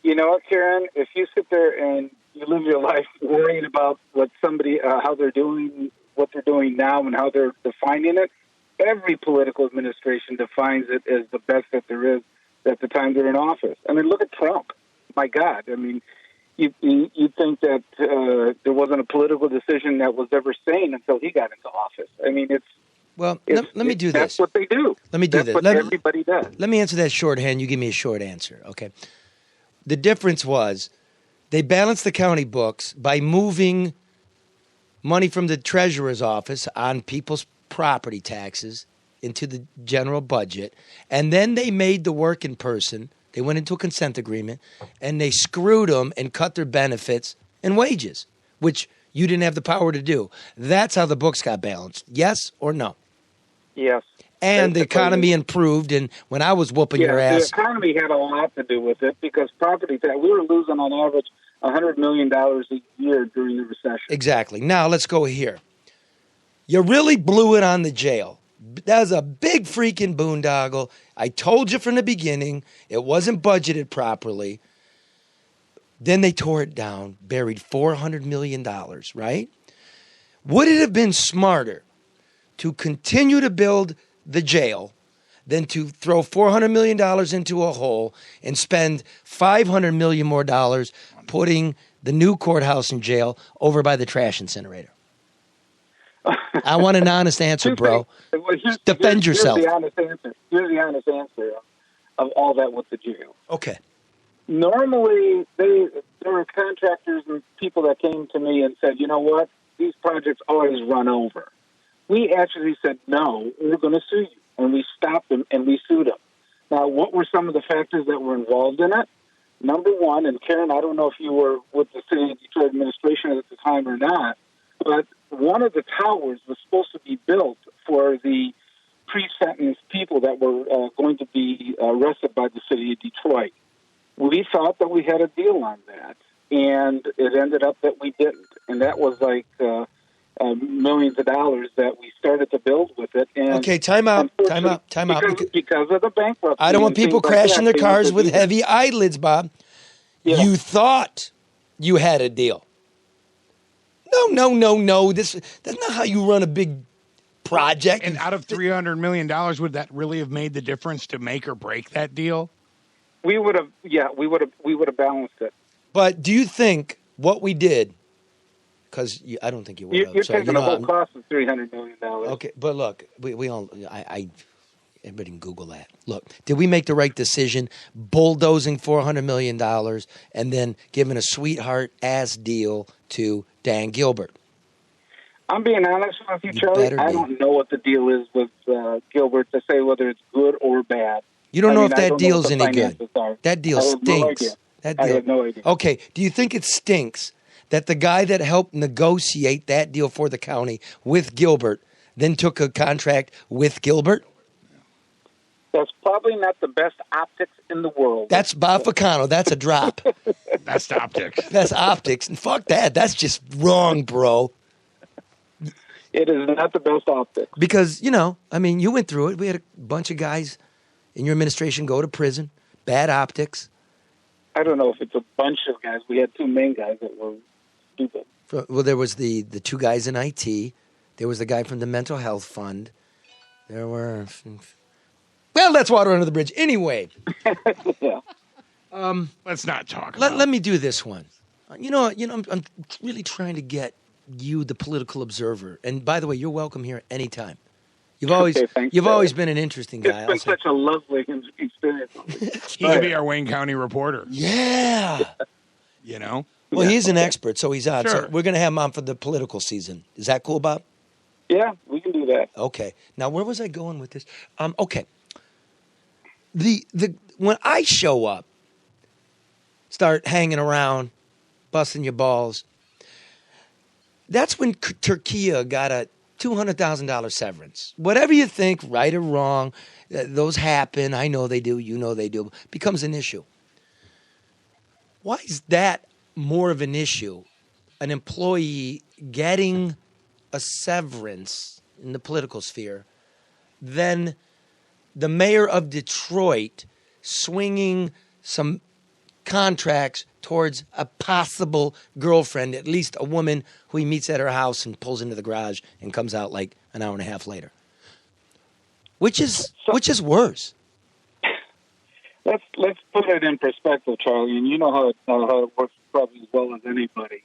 You know what, Karen? If you sit there and you live your life worrying about what somebody, how they're doing what they're doing now and how they're defining it, every political administration defines it as the best that there is at the time they're in office. I mean, look at Trump. My God. I mean, you'd think that there wasn't a political decision that was ever sane until he got into office. I mean, let me do this. That's what they do. Let me do that's this. What everybody does. Let me answer that shorthand. You give me a short answer, okay? The difference was they balanced the county books by moving money from the treasurer's office on people's property taxes into the general budget, and then they made the working person. They went into a consent agreement, and they screwed them and cut their benefits and wages, which you didn't have the power to do. That's how the books got balanced. Yes or no? Yes. And the economy improved, and when I was whooping your ass. The economy had a lot to do with it because property tax, we were losing on average $100 million a year during the recession. Exactly. Now let's go here. You really blew it on the jail. That was a big freaking boondoggle. I told you from the beginning it wasn't budgeted properly. Then they tore it down, buried $400 million, right? Would it have been smarter to continue to build the jail than to throw $400 million into a hole and spend $500 million more dollars putting the new courthouse in jail over by the trash incinerator? I want an honest answer, bro. Defend yourself. Here's the honest answer. Here's the honest answer of all that with the jail. Okay. Normally, there were contractors and people that came to me and said, you know what, these projects always run over. We actually said, no, we're going to sue you. And we stopped them and we sued them. Now, what were some of the factors that were involved in it? Number one, and Karen, I don't know if you were with the City of Detroit administration at the time or not, but one of the towers was supposed to be built for the pre-sentenced people that were going to be arrested by the City of Detroit. We thought that we had a deal on that, and it ended up that we didn't. And that was like millions of dollars that we started to build with it. And okay, time out. Because of the bankruptcy. I don't want people crashing their cars with heavy eyelids, Bob. Yeah. You thought you had a deal. No. That's not how you run a big project. And out of $300 million, would that really have made the difference to make or break that deal? We would have balanced it. But do you think what we did? Because I don't think you would have. You're taking the whole cost of $300 million. Okay, but look, we all. Everybody can Google that. Look, did we make the right decision bulldozing $400 million and then giving a sweetheart-ass deal to Dan Gilbert? I'm being honest with you, Charlie. I don't know what the deal is with Gilbert to say whether it's good or bad. You don't know if that deal's any good. That deal stinks. I have no idea. Okay, do you think it stinks that the guy that helped negotiate that deal for the county with Gilbert then took a contract with Gilbert? That's probably not the best optics in the world. That's Bob Ficano. That's a drop. That's the optics. That's optics. And fuck that. That's just wrong, bro. It is not the best optics. Because, you went through it. We had a bunch of guys in your administration go to prison. Bad optics. I don't know if it's a bunch of guys. We had two main guys that were stupid. Well, there was the two guys in IT. There was the guy from the mental health fund. There were... Well, that's water under the bridge. Anyway. Yeah. Let's not talk about Let me do this one. I'm really trying to get you, the political observer. And by the way, you're welcome here anytime. You've always been an interesting guy. It's been such a lovely experience. He could be our Wayne County reporter. Yeah. Well, he's an expert, so he's on. Sure. So we're going to have him on for the political season. Is that cool, Bob? Yeah, we can do that. Okay. Now, where was I going with this? Okay. When I show up, start hanging around, busting your balls, that's when Turkey got a $200,000 severance. Whatever you think, right or wrong, those happen. I know they do. You know they do. Becomes an issue. Why is that more of an issue? An employee getting a severance in the political sphere than the mayor of Detroit swinging some contracts towards a possible girlfriend, at least a woman who he meets at her house and pulls into the garage and comes out like an hour and a half later. Which is worse? Let's put it in perspective, Charlie, and you know how it works probably as well as anybody.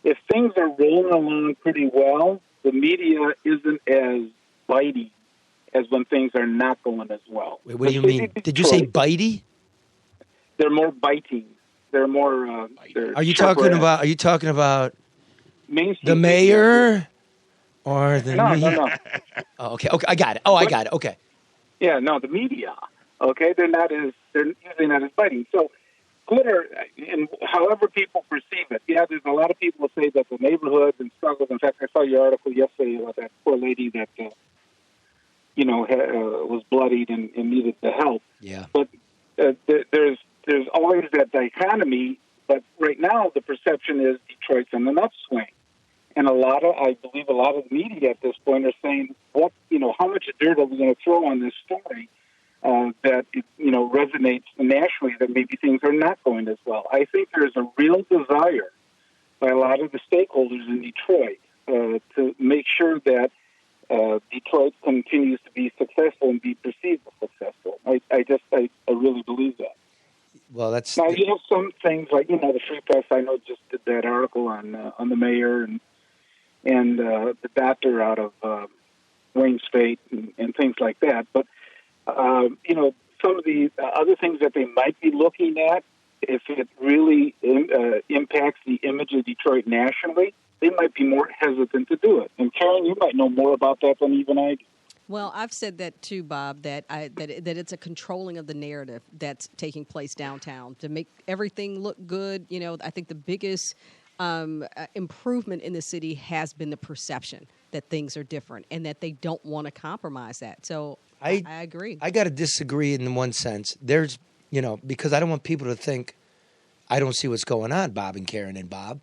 If things are rolling along pretty well, the media isn't as bitey as when things are not going as well. Wait, what do you mean? Did you say bitey? They're more biting. They're more. Are you talking about mainstream the mayor or the media? No. Oh, okay, I got it. I got it. Okay. Yeah, no, the media. Okay, they're usually not as biting. So, glitter, and however people perceive it. Yeah, there's a lot of people who say that the neighborhoods and struggles. In fact, I saw your article yesterday about that poor lady that was bloodied and needed the help. Yeah. But there's always that dichotomy. But right now, the perception is Detroit's on an upswing. And I believe a lot of the media at this point are saying, how much dirt are we going to throw on this story that resonates nationally that maybe things are not going as well. I think there's a real desire by a lot of the stakeholders in Detroit to make sure that Detroit continues to be successful and be perceived as successful. I really believe that. Well, that's now. You have some things like the Free Press. I know just did that article on the mayor and the doctor out of Wayne State and things like that. But some of the other things that they might be looking at, if it really impacts the image of Detroit nationally, they might be more hesitant to do it. And Karen, you might know more about that than even I do. Well, I've said that too, Bob, that it's a controlling of the narrative that's taking place downtown to make everything look good. I think the biggest improvement in the city has been the perception that things are different and that they don't want to compromise that. So I agree. I got to disagree in one sense. There's, because I don't want people to think I don't see what's going on, Bob and Karen and Bob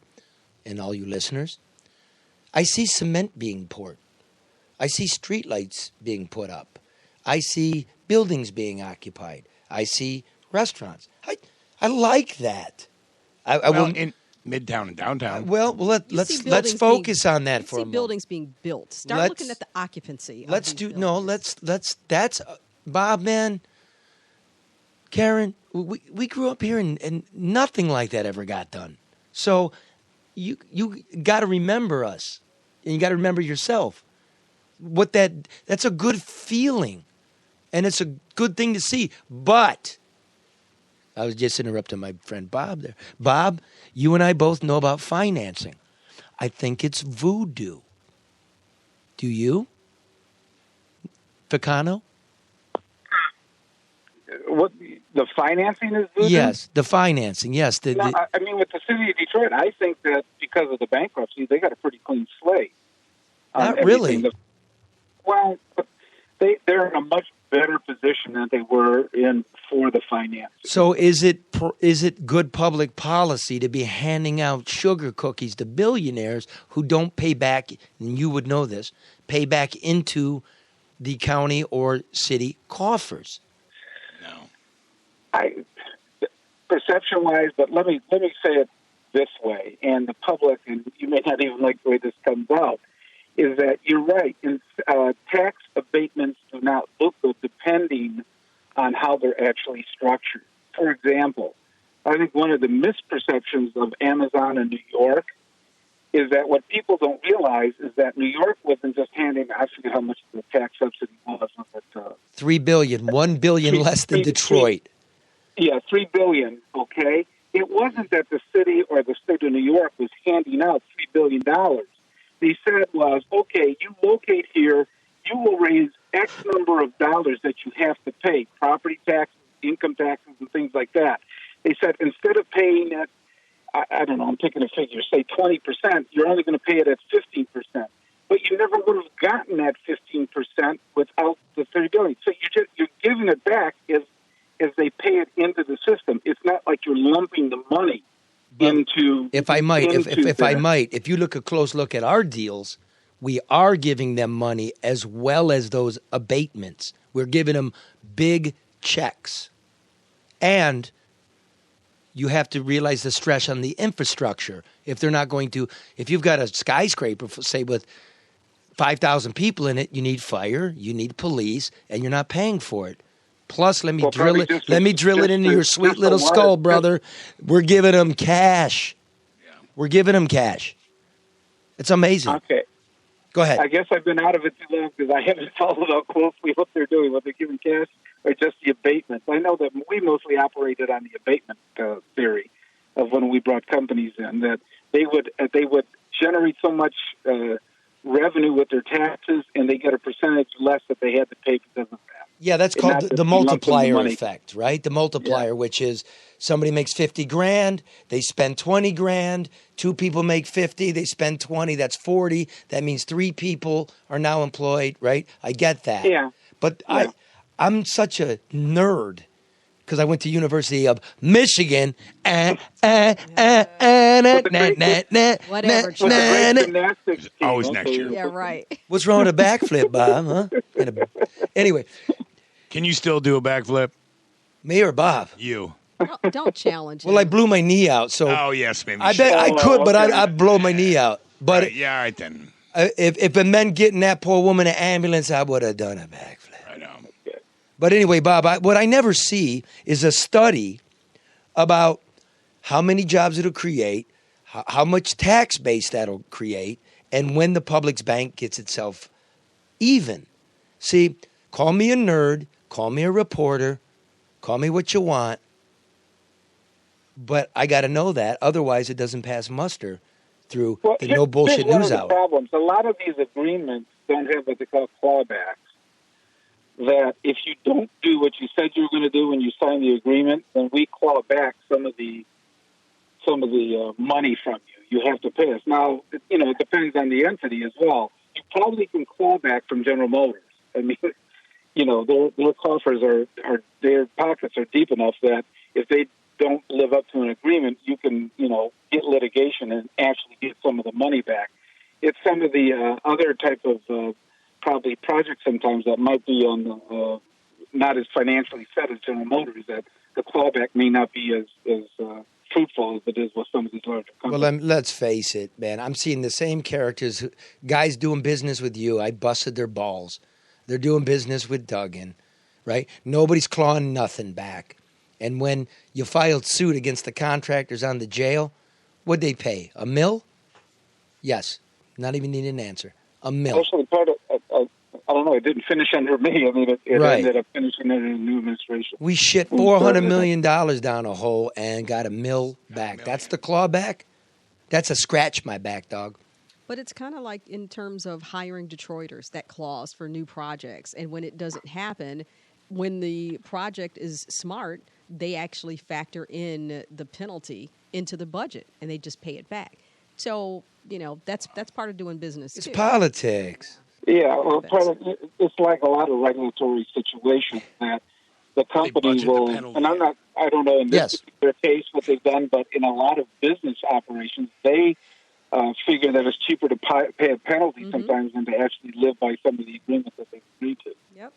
and all you listeners. I see cement being poured. I see streetlights being put up. I see buildings being occupied. I see restaurants. I like that. In Midtown and downtown. Let's focus on that for a moment. Buildings being built. Start looking at the occupancy. That's Bob, man. Karen, we grew up here and nothing like that ever got done. So you got to remember us, and you got to remember yourself. That's a good feeling, and it's a good thing to see. But I was just interrupting my friend Bob there. Bob, you and I both know about financing. I think it's voodoo. Do you? Ficano? What, the financing is voodoo? Yes, the financing, yes. With the city of Detroit, I think that because of the bankruptcy, they got a pretty clean slate. Not really. Well, they're in a much better position than they were in before the financing. So is it good public policy to be handing out sugar cookies to billionaires who don't pay back, and you would know this, pay back into the county or city coffers? No. Perception-wise, but let me say it this way, and the public, and you may not even like the way this comes out, is that you're right. Tax abatements do not look good depending on how they're actually structured. For example, I think one of the misperceptions of Amazon in New York is that what people don't realize is that New York wasn't just handing, I forget how much the tax subsidy was. $3 billion, $1 billion less than Detroit. $3 billion, okay? It wasn't that the city or the state of New York was handing out $3 billion. They said was, okay, you locate here, you will raise X number of dollars that you have to pay, property taxes, income taxes, and things like that. They said instead of paying at, I don't know, I'm picking a figure, say 20%, you're only going to pay it at 15%. But you never would have gotten that 15% without the $30 billion. So you're giving it back as they pay it into the system. It's not like you're lumping the money into. If I might, if you look a close look at our deals, we are giving them money as well as those abatements. We're giving them big checks. And you have to realize the stress on the infrastructure. If they're not going to, if you've got a skyscraper, say with 5,000 people in it, you need fire, you need police, and you're not paying for it. Plus, let me drill it into your sweet little skull, brother. We're giving them cash. Yeah. We're giving them cash. It's amazing. Okay. Go ahead. I guess I've been out of it too long because I haven't followed up closely what they're doing, what they're giving cash or just the abatements. I know that we mostly operated on the abatement theory of when we brought companies in, that they would generate so much revenue with their taxes, and they get a percentage less that they had to pay because of that. Yeah, that's called the multiplier effect, right? The multiplier, which is somebody makes 50 grand, they spend 20 grand, two people make 50, they spend 20, that's 40. That means three people are now employed, right? I get that. Yeah. But I'm such a nerd because I went to University of Michigan. Whatever. Always next year. Yeah, right. What's wrong with a backflip, Bob? Huh? Anyway. Can you still do a backflip? Me or Bob? You. Don't challenge him. Well, I blew my knee out, so Oh, yes, maybe. I bet I could, but I'd blow my knee out. But Yeah, all right then. if it meant getting that poor woman an ambulance, I would have done a backflip. I know. But anyway, Bob, what I never see is a study about how many jobs it'll create, how much tax base that'll create, and when the public's bank gets itself even. See, call me a nerd, call me a reporter, call me what you want, but I got to know that. Otherwise, it doesn't pass muster through the no bullshit news hour. Problems. A lot of these agreements don't have what they call clawbacks. That if you don't do what you said you were going to do when you signed the agreement, then we claw back some of the money from you. You have to pay us. Now, it depends on the entity as well. You probably can claw back from General Motors. I mean, their coffers their pockets are deep enough that if they don't live up to an agreement, you can, get litigation and actually get some of the money back. It's some of the other type of probably projects sometimes that might be on not as financially set as General Motors, that the clawback may not be as fruitful as it is with some of these larger companies. Well, let's face it, man. I'm seeing the same characters, guys doing business with you. I busted their balls. They're doing business with Duggan, right? Nobody's clawing nothing back. And when you filed suit against the contractors on the jail, what'd they pay? $1 million? Yes. Not even need an answer. $1 million. Actually, part of, I don't know, it didn't finish under me. I mean, it ended up finishing under the new administration. We shit $400 million down a hole and got $1 million back. That's the clawback? That's a scratch my back, dog. But it's kind of like in terms of hiring Detroiters, that clause for new projects. And when it doesn't happen, when the project is smart, they actually factor in the penalty into the budget and they just pay it back. So, that's part of doing business. It's too. politics. Yeah, well, it's like a lot of regulatory situations that the company will, and I don't know in this particular case what they've done, but in a lot of business operations, they figure that it's cheaper to pay a penalty sometimes than to actually live by some of the agreements that they've agreed to. Yep.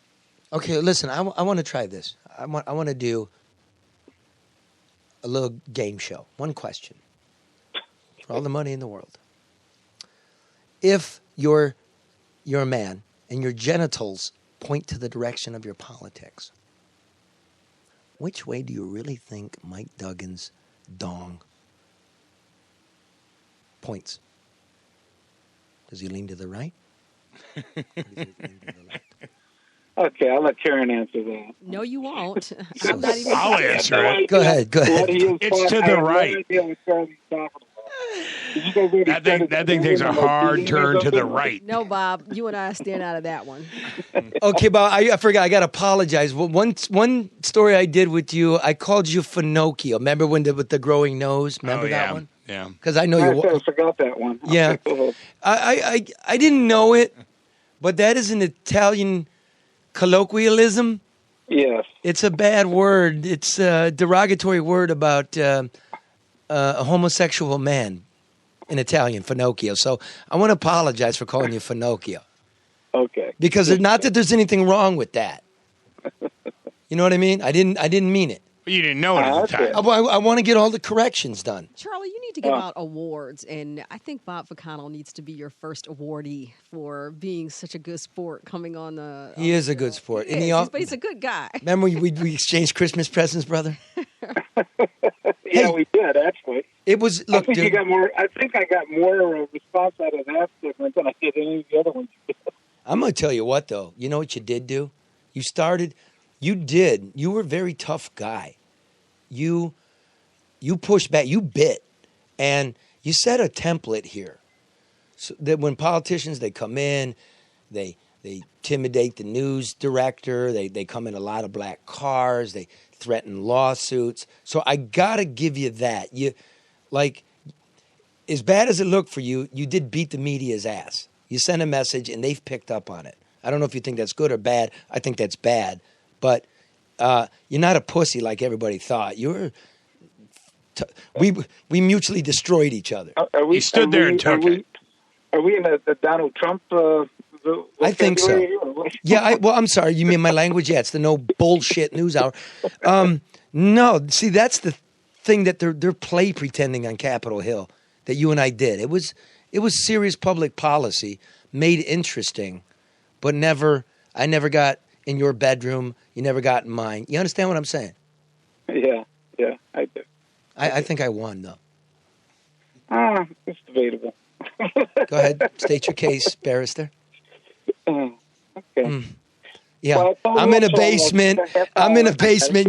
Okay, listen, I want to try this. I want to do a little game show. One question for all the money in the world. If you're a man and your genitals point to the direction of your politics, which way do you really think Mike Duggan's dong points? Does he lean to the right? Or does he lean to the left? Okay, I'll let Karen answer that. No, you won't. I'm not even I'll answer it. Go ahead. It's to the right. That thing takes a hard turn to the right. No, Bob, you and I stand out of that one. Okay, Bob, I forgot. I got to apologize. Well, one story I did with you, I called you Finocchio. Remember with the growing nose? Remember that one? Yeah. Because I know you. I forgot that one. Yeah. I didn't know it, but that is an Italian colloquialism. Yes. It's a bad word. It's a derogatory word about a homosexual man in Italian, Finocchio. So I want to apologize for calling you Finocchio. Okay. Because not that there's anything wrong with that. You know what I mean? I didn't mean it. But you didn't know it at the time. I want to get all the corrections done. Charlie, you need to give out awards, and I think Bob Ficano needs to be your first awardee for being such a good sport coming on the... He is a good sport. But he's a good guy. Remember we exchanged Christmas presents, brother? Yeah, we did, actually. It was, look, I think dude. I think I got more response out of that segment than I did any of the other ones. I'm going to tell you what, though. You know what you did do? You were a very tough guy. You pushed back, you bit, and you set a template here. So that when politicians, they come in, they intimidate the news director, they come in a lot of black cars, they threaten lawsuits. So I got to give you that. As bad as it looked for you, you did beat the media's ass. You sent a message, and they've picked up on it. I don't know if you think that's good or bad. I think that's bad. But you're not a pussy like everybody thought. We mutually destroyed each other. He stood there and took it. Are we in the Donald Trump? I think so. Yeah. I'm sorry. You mean my language? Yeah. It's the no bullshit news hour. No. See, that's the thing that they're play pretending on Capitol Hill that you and I did. It was serious public policy made interesting, but I never got in your bedroom. You never got in mine. You understand what I'm saying? Yeah, I do. I think I won, though. It's debatable. Go ahead. State your case, barrister. Okay. Yeah, Well, I'm in a basement.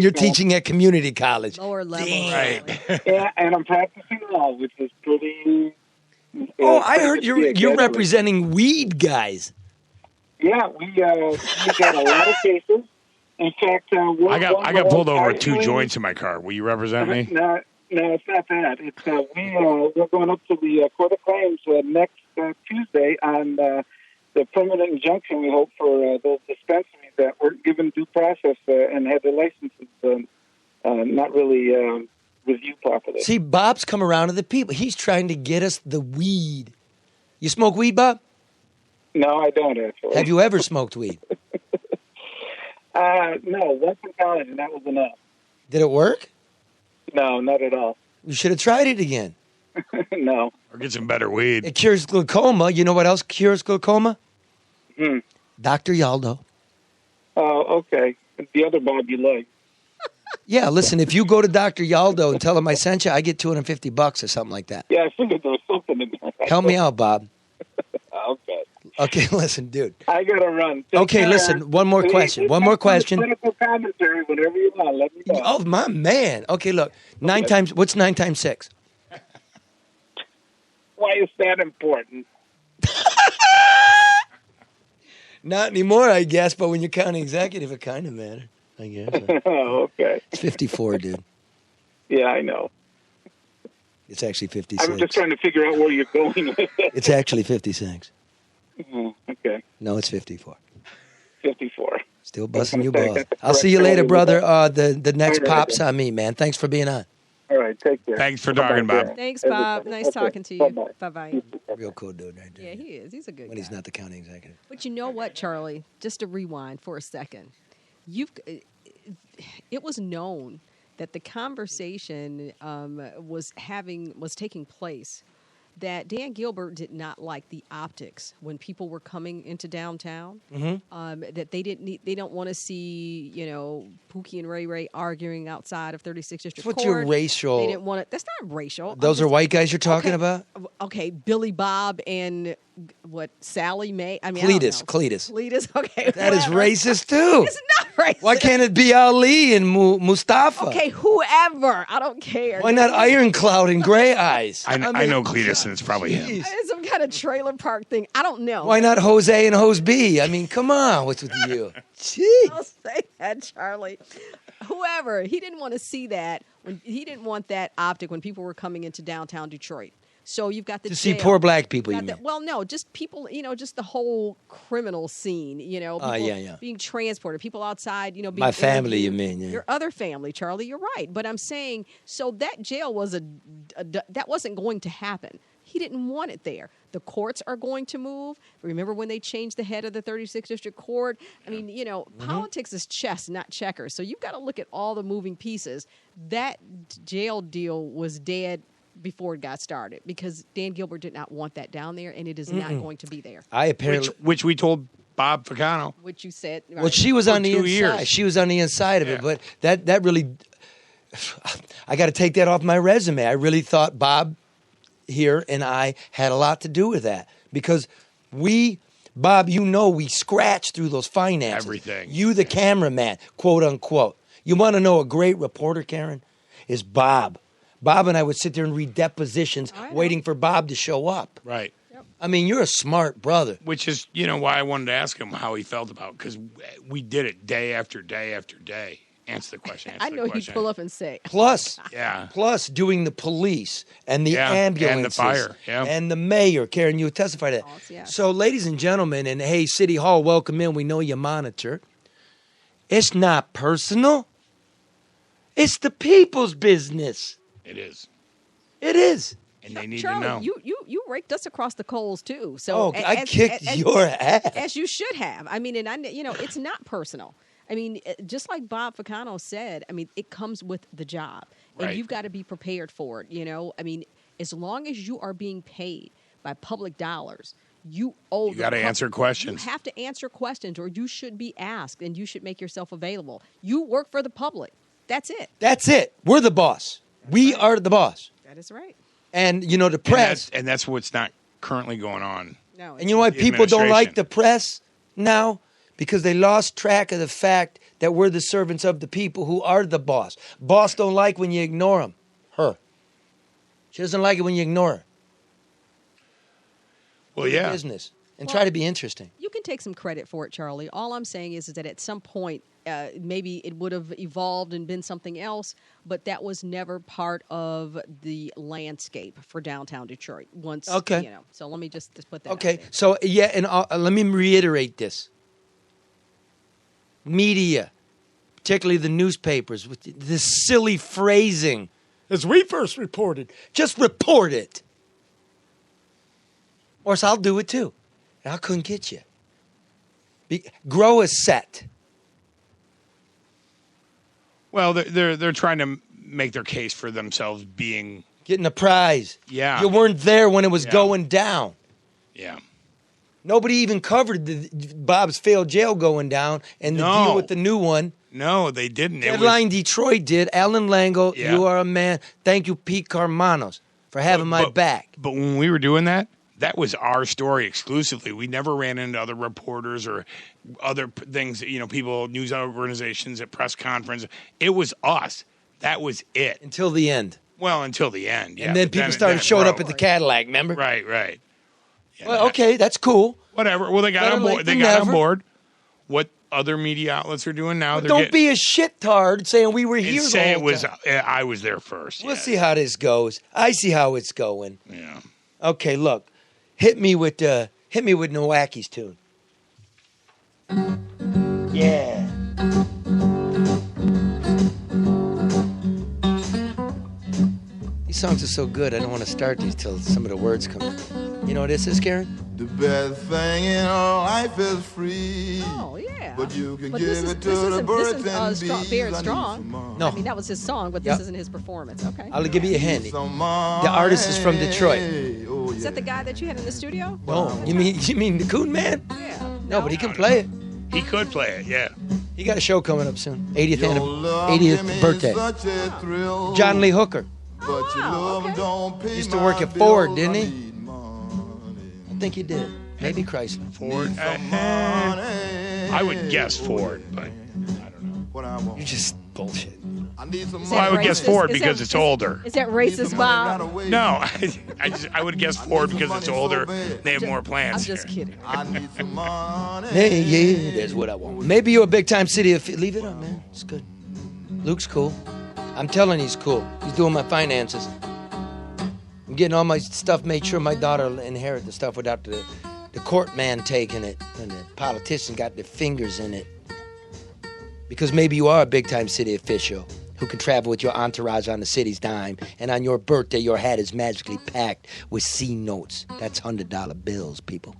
You're teaching at community college. Lower level. Right. Yeah, and I'm practicing law, which is pretty... Oh, I heard you're representing weed guys. Yeah, we got a lot of cases. In fact, I got pulled over with 2 joints in my car. Will you represent me? No, it's not that. It's we're going up to the Court of Claims next Tuesday on the permanent injunction. We hope for those dispensaries that weren't given due process and had their licenses not really reviewed properly. See, Bob's come around to the people. He's trying to get us the weed. You smoke weed, Bob? No, I don't actually. Have you ever smoked weed? No, once in college, and that was enough. Did it work? No, not at all. You should have tried it again. No. Or get some better weed. It cures glaucoma. You know what else cures glaucoma? Dr. Yaldo. Oh, okay. The other Bob you like. Yeah, listen, if you go to Dr. Yaldo and tell him I sent you, I get $250 or something like that. Yeah, I figured there was something in there. Help me out, Bob. Okay. Okay, listen, dude. I got to run. Take care. Listen, one more question. Political commentary, whenever you want. Let me know. Oh, my man. Okay, look. What's 9 times 6? Why is that important? Not anymore, I guess, but when you're counting executive, it kind of matters, I guess. Oh, okay. It's 54, dude. Yeah, I know. It's actually 56. I'm just trying to figure out where you're going with it. It's actually 56. Okay. No, it's 54. 54. Still busting you balls. I'll see you later, brother. The next pop's on me, man. Thanks for being on. All right, take care. Thanks for talking, Bob. Thanks, Bob. Nice talking to you. Bye-bye. Real cool dude right there. Yeah, he is. He's a good When guy. he's not the county executive. But you know what, Charlie? Just to rewind for a second. It was known that the conversation was taking place, that Dan Gilbert did not like the optics when people were coming into downtown. That they don't want to see, Pookie and Ray Ray arguing outside of 36th District What's Court. your racial? They didn't want it. That's not racial. Those are white guys you're talking about? Okay, Billy Bob and Sally Mae. I mean, Cletus. Cletus. Okay, That is racist too. It's not racist. Why can't it be Ali and Mustafa? Okay, whoever. I don't care. Why not Iron Cloud and Gray Eyes? I know Cletus, and it's probably him. It's some kind of trailer park thing. I don't know. Why not Jose and Jose B? I mean, come on. What's with you? Gee. Don't say that, Charlie. Whoever. He didn't want to see that. He didn't want that optic when people were coming into downtown Detroit. So you've got the To see poor black people, you mean? Well, no, just people, just the whole criminal scene, people being transported, people outside, being My family, you interviewed. mean, yeah. Your other family, Charlie, you're right. But I'm saying, so that jail was that wasn't going to happen. He didn't want it there. The courts are going to move. Remember when they changed the head of the 36th District Court? I mean, politics is chess, not checkers. So you've got to look at all the moving pieces. That jail deal was dead before it got started because Dan Gilbert did not want that down there, and it is not going to be there. Which we told Bob Ficano. Which you said. Right. Well, she was on the 2 inside. years. She was on the inside of it, but that really, I got to take that off my resume. I really thought Bob here and I had a lot to do with that because Bob, we scratched through those finances. Everything. You, the cameraman, quote unquote. You want to know a great reporter, Karen? Is Bob. Bob and I would sit there and read depositions waiting for Bob to show up. Right. I mean, you're a smart brother. Which is, why I wanted to ask him how he felt about it, because we did it day after day after day. Answer the question. I know he'd pull up and say. Plus doing the police and the ambulances. And the fire. Yeah. And the mayor. Karen, you testified to that. Yeah. So, ladies and gentlemen, and hey, City Hall, welcome in. We know you monitor. It's not personal. It's the people's business. It is. It is. And they need Charlie, to know. You raked us across the coals too. So I kicked your ass. As you should have. I mean, and it's not personal. I mean, just like Bob Ficano said, I mean, it comes with the job. And you've got to be prepared for it, I mean, as long as you are being paid by public dollars, you got to answer questions. You have to answer questions, or you should be asked, and you should make yourself available. You work for the public. That's it. That's it. We're the boss. We are the boss. That is right. And, the press. And that's what's not currently going on. No. And you know why people don't like the press now? Because they lost track of the fact that we're the servants of the people who are the boss. Boss don't like when you ignore him. Her. She doesn't like it when you ignore her. Well, Do business. And try to be interesting. You can take some credit for it, Charlie. All I'm saying is that at some point, maybe it would have evolved and been something else, but that was never part of the landscape for downtown Detroit. So let me just put that out there. So, and let me reiterate this. Media, particularly the newspapers, with this silly phrasing, as we first reported, just report it. Or else I'll do it too. And I couldn't get you. Grow a set. Well, they're trying to make their case for themselves getting a prize. Yeah. You weren't there when it was going down. Yeah. Nobody even covered Bob's failed jail going down and the deal with the new one. No, they didn't. Deadline Detroit did. Alan Lango, you are a man. Thank you, Pete Carmanos, for having my back. But when we were doing that was our story exclusively. We never ran into other reporters or other things, people, news organizations at press conference. It was us. That was it. Until the end. Well, until the end, yeah. And then people started showing up at the Cadillac, remember? Right. Yeah, well, okay, that's cool. Whatever. Well, they got on board. They got on board. What other media outlets are doing now? Don't be a shit-tard saying we were here the whole time. I was there first. We'll see how this goes. I see how it's going. Yeah. Okay, look. Hit me with Nowacki's tune. Yeah. These songs are so good, I don't want to start these till some of the words come in. You know what this is, Karen? The best thing in life is free. Oh, yeah. But you can give it to the birds and bees. Beard Strong. No. I mean, that was his song, but this isn't his performance. Okay. I'll give you a hint. The artist is from Detroit. Oh, yeah. Is that the guy that you had in the studio? No. You mean the Coon Man? Yeah. No, but he can play it. He could play it, yeah. He got a show coming up soon. 80th birthday. John Lee Hooker. Okay. Used to work at Ford, didn't he? I think he did. Maybe Chrysler. Ford. I would guess Ford, but I don't know. You're just bullshit. I would guess Ford because it's older. Is that racist, Bob? No, I would guess Ford because it's older. They have more plans. I'm just kidding. Hey, yeah, that's what I want. Maybe you're a big-time city. Leave it up, man. It's good. Luke's cool. I'm telling you, he's cool. He's doing my finances. I'm getting all my stuff, made sure my daughter will inherit the stuff without the court man taking it and the politician got their fingers in it. Because maybe you are a big-time city official. who can travel with your entourage on the city's dime, and on your birthday, your hat is magically packed with C notes. That's $100 bills, people.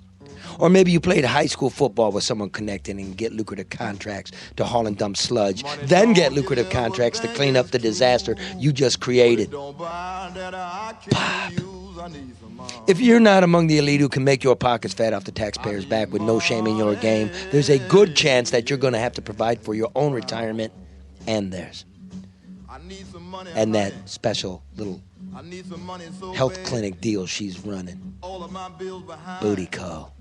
Or maybe you played high school football with someone connected and get lucrative contracts to haul and dump sludge, then get lucrative contracts to clean up the disaster you just created. Pop. If you're not among the elite who can make your pockets fat off the taxpayers' back with no shame in your game, there's a good chance that you're going to have to provide for your own retirement and theirs. And that special little health clinic deal she's running. Booty call.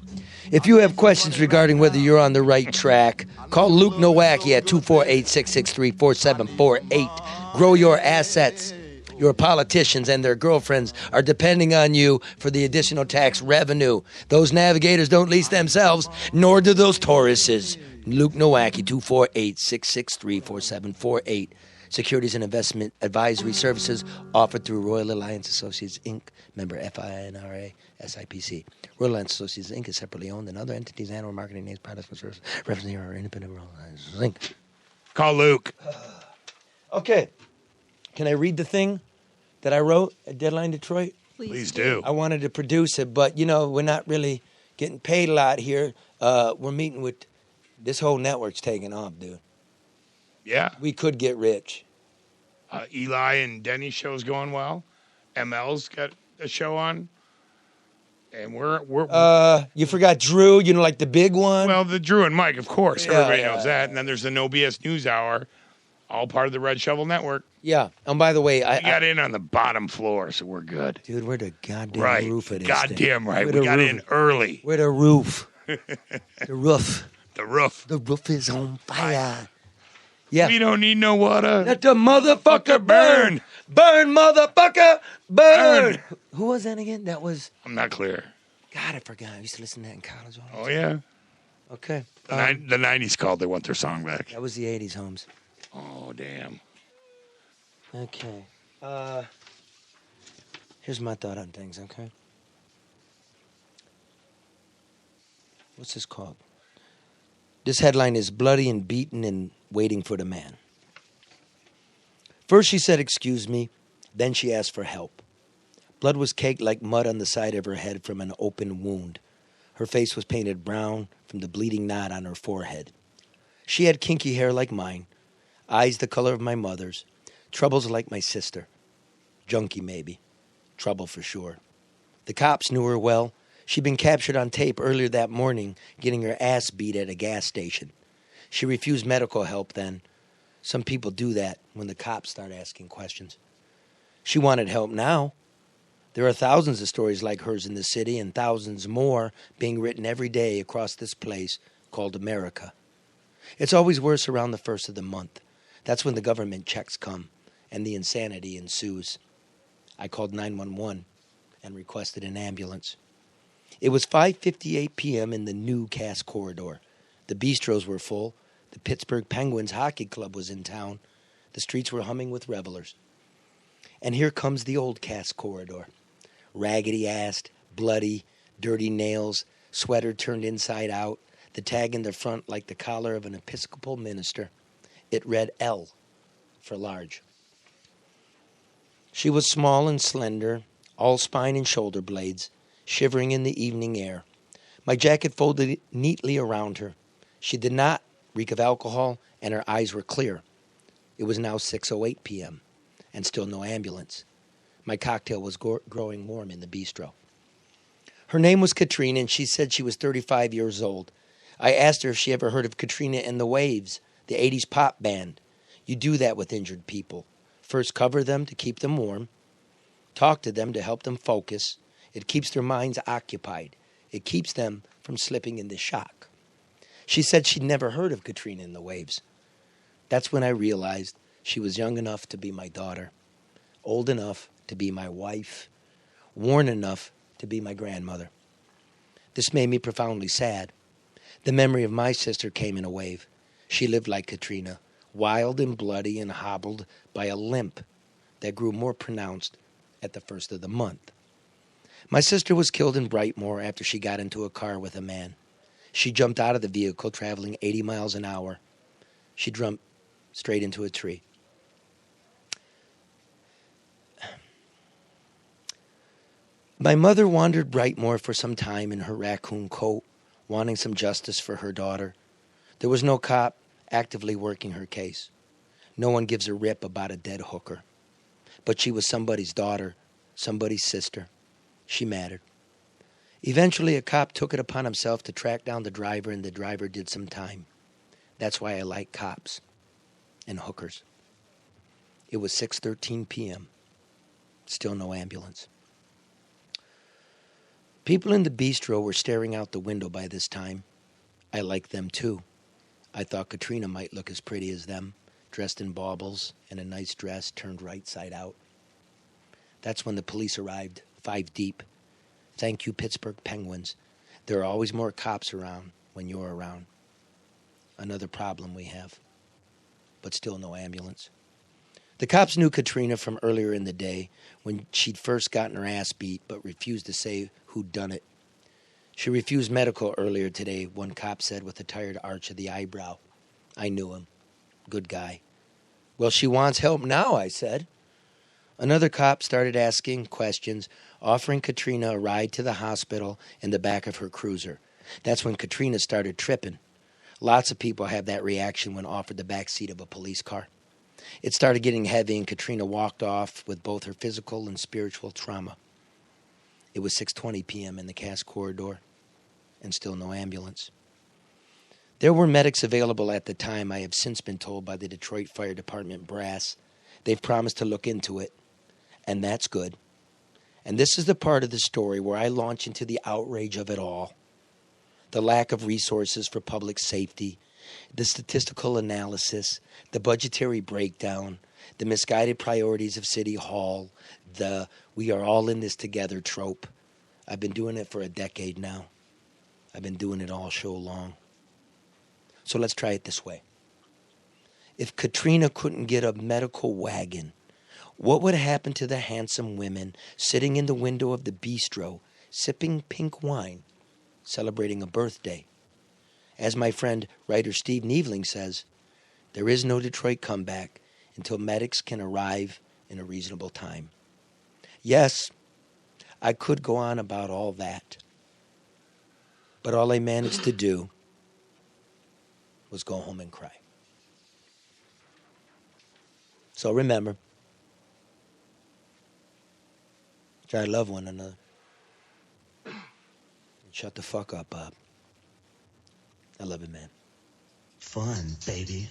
If you have questions regarding whether you're on the right track, call Luke Nowacki at 248-663-4748. Grow your assets. Your politicians and their girlfriends are depending on you for the additional tax revenue. Those navigators don't lease themselves, nor do those Tauruses. Luke Nowacki, 248-663-4748. Securities and investment advisory services offered through Royal Alliance Associates, Inc., member FINRA, SIPC. Royal Alliance Associates, Inc. is separately owned, and other entities and/or marketing names, products, or services representing our independent Royal Alliance Inc. Call Luke. Okay. Can I read the thing that I wrote at Deadline Detroit? Please do. I wanted to produce it, but, we're not really getting paid a lot here. We're meeting with this whole network's taking off, dude. Yeah. We could get rich. Eli and Denny's show's going well. ML's got a show on. And we're you forgot Drew, like the big one? Well, the Drew and Mike, of course. Yeah, Everybody knows that. And then there's the No BS News Hour, all part of the Red Shovel Network. Yeah. And by the way, we got in on the bottom floor, so we're good. Dude, we're the goddamn roof of this Goddamn thing. right. We got in early. We're the roof. The roof. The roof. The roof is on fire. Yeah. We don't need no water. Let the motherfucker burn. Burn, motherfucker, burn. Who was that again? That was... I'm not clear. God, I forgot. I used to listen to that in college. Oh, yeah? Okay. The 90s called. They want their song back. That was the 80s, Holmes. Oh, damn. Okay. Here's my thought on things, okay? What's this called? This headline is Bloody and Beaten and Waiting for the Man. First she said, "Excuse me." Then she asked for help. Blood was caked like mud on the side of her head from an open wound. Her face was painted brown from the bleeding knot on her forehead. She had kinky hair like mine, eyes the color of my mother's, troubles like my sister. Junkie, maybe. Trouble for sure. The cops knew her well. She'd been captured on tape earlier that morning, getting her ass beat at a gas station. She refused medical help then. Some people do that when the cops start asking questions. She wanted help now. There are thousands of stories like hers in the city and thousands more being written every day across this place called America. It's always worse around the first of the month. That's when the government checks come and the insanity ensues. I called 911 and requested an ambulance. It was 5:58 p.m. in the new Cass corridor. The bistros were full. The Pittsburgh Penguins hockey club was in town. The streets were humming with revelers. And here comes the old Cass corridor. Raggedy-assed, bloody, dirty nails, sweater turned inside out, the tag in the front like the collar of an Episcopal minister. It read L for large. She was small and slender, all spine and shoulder blades, shivering in the evening air. My jacket folded neatly around her. She did not reek of alcohol, and her eyes were clear. It was now 6:08 p.m., and still no ambulance. My cocktail was growing warm in the bistro. Her name was Katrina, and she said she was 35 years old. I asked her if she ever heard of Katrina and the Waves, the 80s pop band. You do that with injured people. First cover them to keep them warm. Talk to them to help them focus. It keeps their minds occupied. It keeps them from slipping into shock. She said she'd never heard of Katrina and the Waves. That's when I realized she was young enough to be my daughter, old enough to be my wife, worn enough to be my grandmother. This made me profoundly sad. The memory of my sister came in a wave. She lived like Katrina, wild and bloody and hobbled by a limp that grew more pronounced at the first of the month. My sister was killed in Brightmoor after she got into a car with a man. She jumped out of the vehicle traveling 80 miles an hour. She jumped straight into a tree. My mother wandered Brightmoor for some time in her raccoon coat, wanting some justice for her daughter. There was no cop actively working her case. No one gives a rip about a dead hooker. But she was somebody's daughter, somebody's sister. She mattered. Eventually, a cop took it upon himself to track down the driver, and the driver did some time. That's why I like cops and hookers. It was 6:13 p.m. Still no ambulance. People in the bistro were staring out the window by this time. I liked them too. I thought Katrina might look as pretty as them, dressed in baubles and a nice dress turned right side out. That's when the police arrived, 5 deep. Thank you, Pittsburgh Penguins. There are always more cops around when you're around. Another problem we have. But still no ambulance. The cops knew Katrina from earlier in the day when she'd first gotten her ass beat but refused to say who'd done it. She refused medical earlier today, one cop said with a tired arch of the eyebrow. I knew him. Good guy. Well, she wants help now, I said. Another cop started asking questions, offering Katrina a ride to the hospital in the back of her cruiser. That's when Katrina started tripping. Lots of people have that reaction when offered the back seat of a police car. It started getting heavy, and Katrina walked off with both her physical and spiritual trauma. It was 6:20 p.m. in the Cass corridor, and still no ambulance. There were medics available at the time, I have since been told by the Detroit Fire Department brass. They've promised to look into it, and that's good. And this is the part of the story where I launch into the outrage of it all. The lack of resources for public safety, the statistical analysis, the budgetary breakdown, the misguided priorities of City Hall, the we are all in this together trope. I've been doing it for a decade now. I've been doing it all show long. So let's try it this way. If Katrina couldn't get a medical wagon, what would happen to the handsome women sitting in the window of the bistro, sipping pink wine, celebrating a birthday? As my friend, writer Steve Neveling says, there is no Detroit comeback until medics can arrive in a reasonable time. Yes, I could go on about all that, but all I managed to do was go home and cry. So remember, try to love one another. And shut the fuck up, Bob. I love it, man. Fun, baby.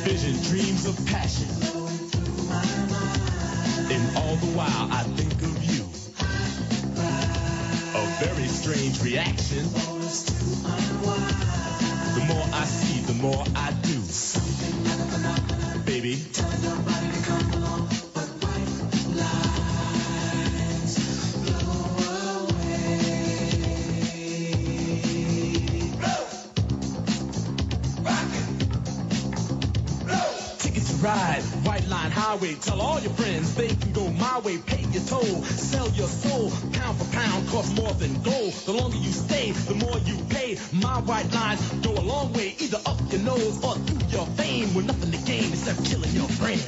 Vision, dreams of passion. And all the while I think of you. A very strange reaction. The more I see, the more I do. Baby. Ride, white line highway, tell all your friends they can go my way, pay your toll, sell your soul, pound for pound, cost more than gold. The longer you stay, the more you pay. My white lines go a long way, either up your nose or through your vein, with nothing to gain except killing your brain.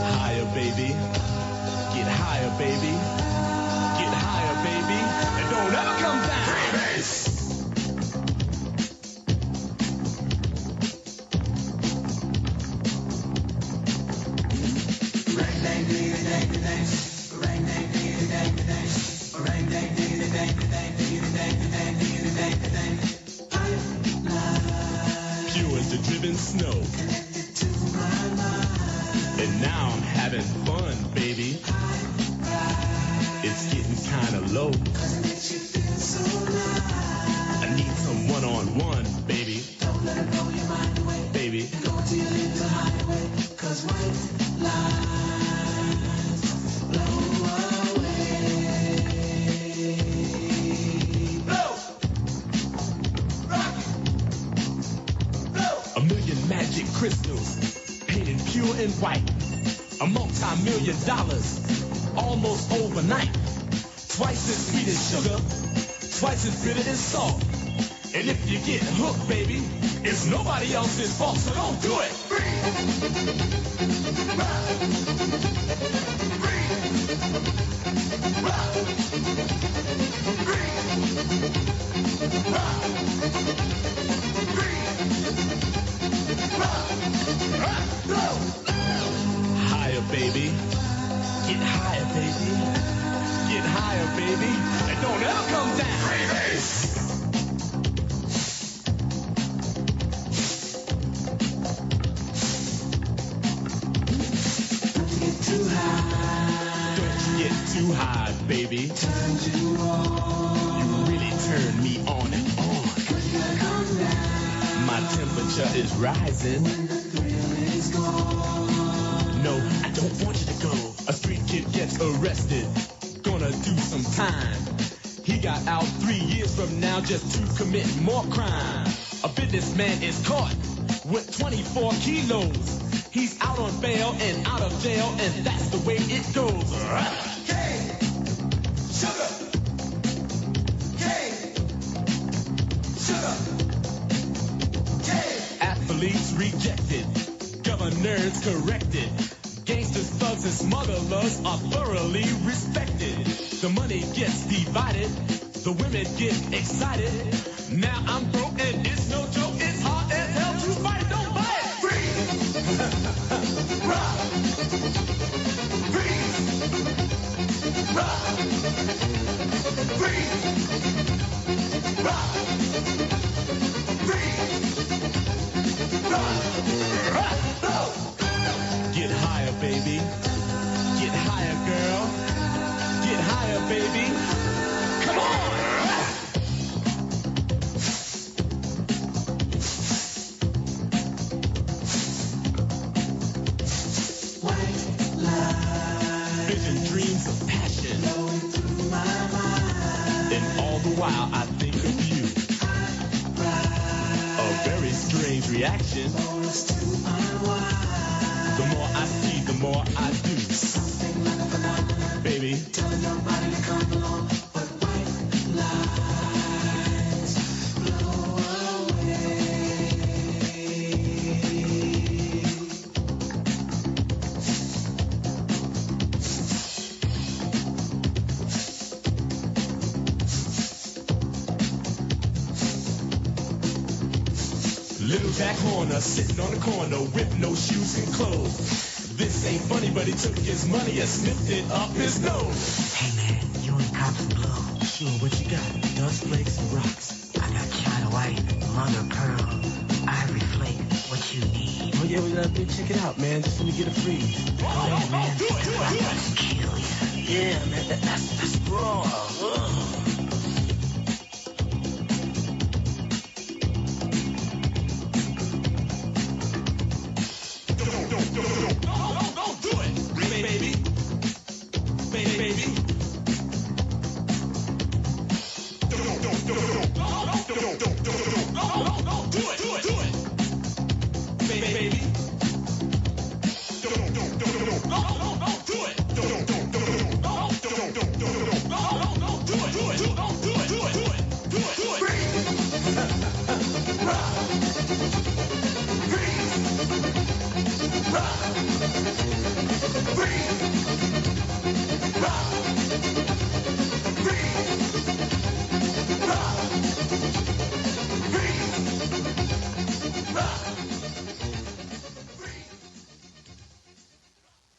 Higher, baby. Pure as the driven snow. And now I'm having fun, baby. It's getting kinda low. I need some one-on-one, baby. Don't let it blow your mind away. Baby. Go till you leave the highway. 'Cause white lines blow away. Blow! Rock it! Blow! A million magic crystals, painted pure and white. A multi-million dollars, almost overnight. Twice as sweet as sugar, twice as bitter as salt. And if you get hooked, baby, it's nobody else's fault, so don't do it. Higher, baby. Get higher, baby. Get higher, baby. And don't ever come down. Don't get too high, baby. Turns you on. You really turn me on and on. My temperature is rising. When the thrill is gone. No, I don't want you to go. A street kid gets arrested. Gonna do some time. He got out 3 years from now just to commit more crime. A businessman is caught with 24 kilos. He's out on bail and out of jail, and that's the way it goes. Cane, sugar, cane, sugar, cane. Athletes rejected, governors corrected. Gangsters, thugs, and smugglers are thoroughly respected. The money gets divided, the women get excited. Now I'm broke and it's no joke, it's hard as hell to fight, don't buy it. Freeze! Rock! Freeze! Rock! Freeze! Rock! Freeze! Rock! Rock! Get higher, baby. Get higher, girl. Get higher, baby. Come on! White light. Vision dreams of passion. Flowing through my mind. And all the while I think of you. A very strange reaction. The more I see, the more I do. Something like a phenomenon. Baby. Telling nobody to come along. But white lines blow away. Little Jack Horner sitting on the corner with no shoes and clothes. This ain't funny, but he took his money and sniffed it up his nose. Hey man, you ain't cops and blow. Sure, what you got? Dust flakes and rocks. I got China White, mother of pearl, ivory flake. What you need? Oh yeah, check it out, man. Just let me get a freeze. Go ahead, man. Do it. Kill ya. Yeah, man, that's raw.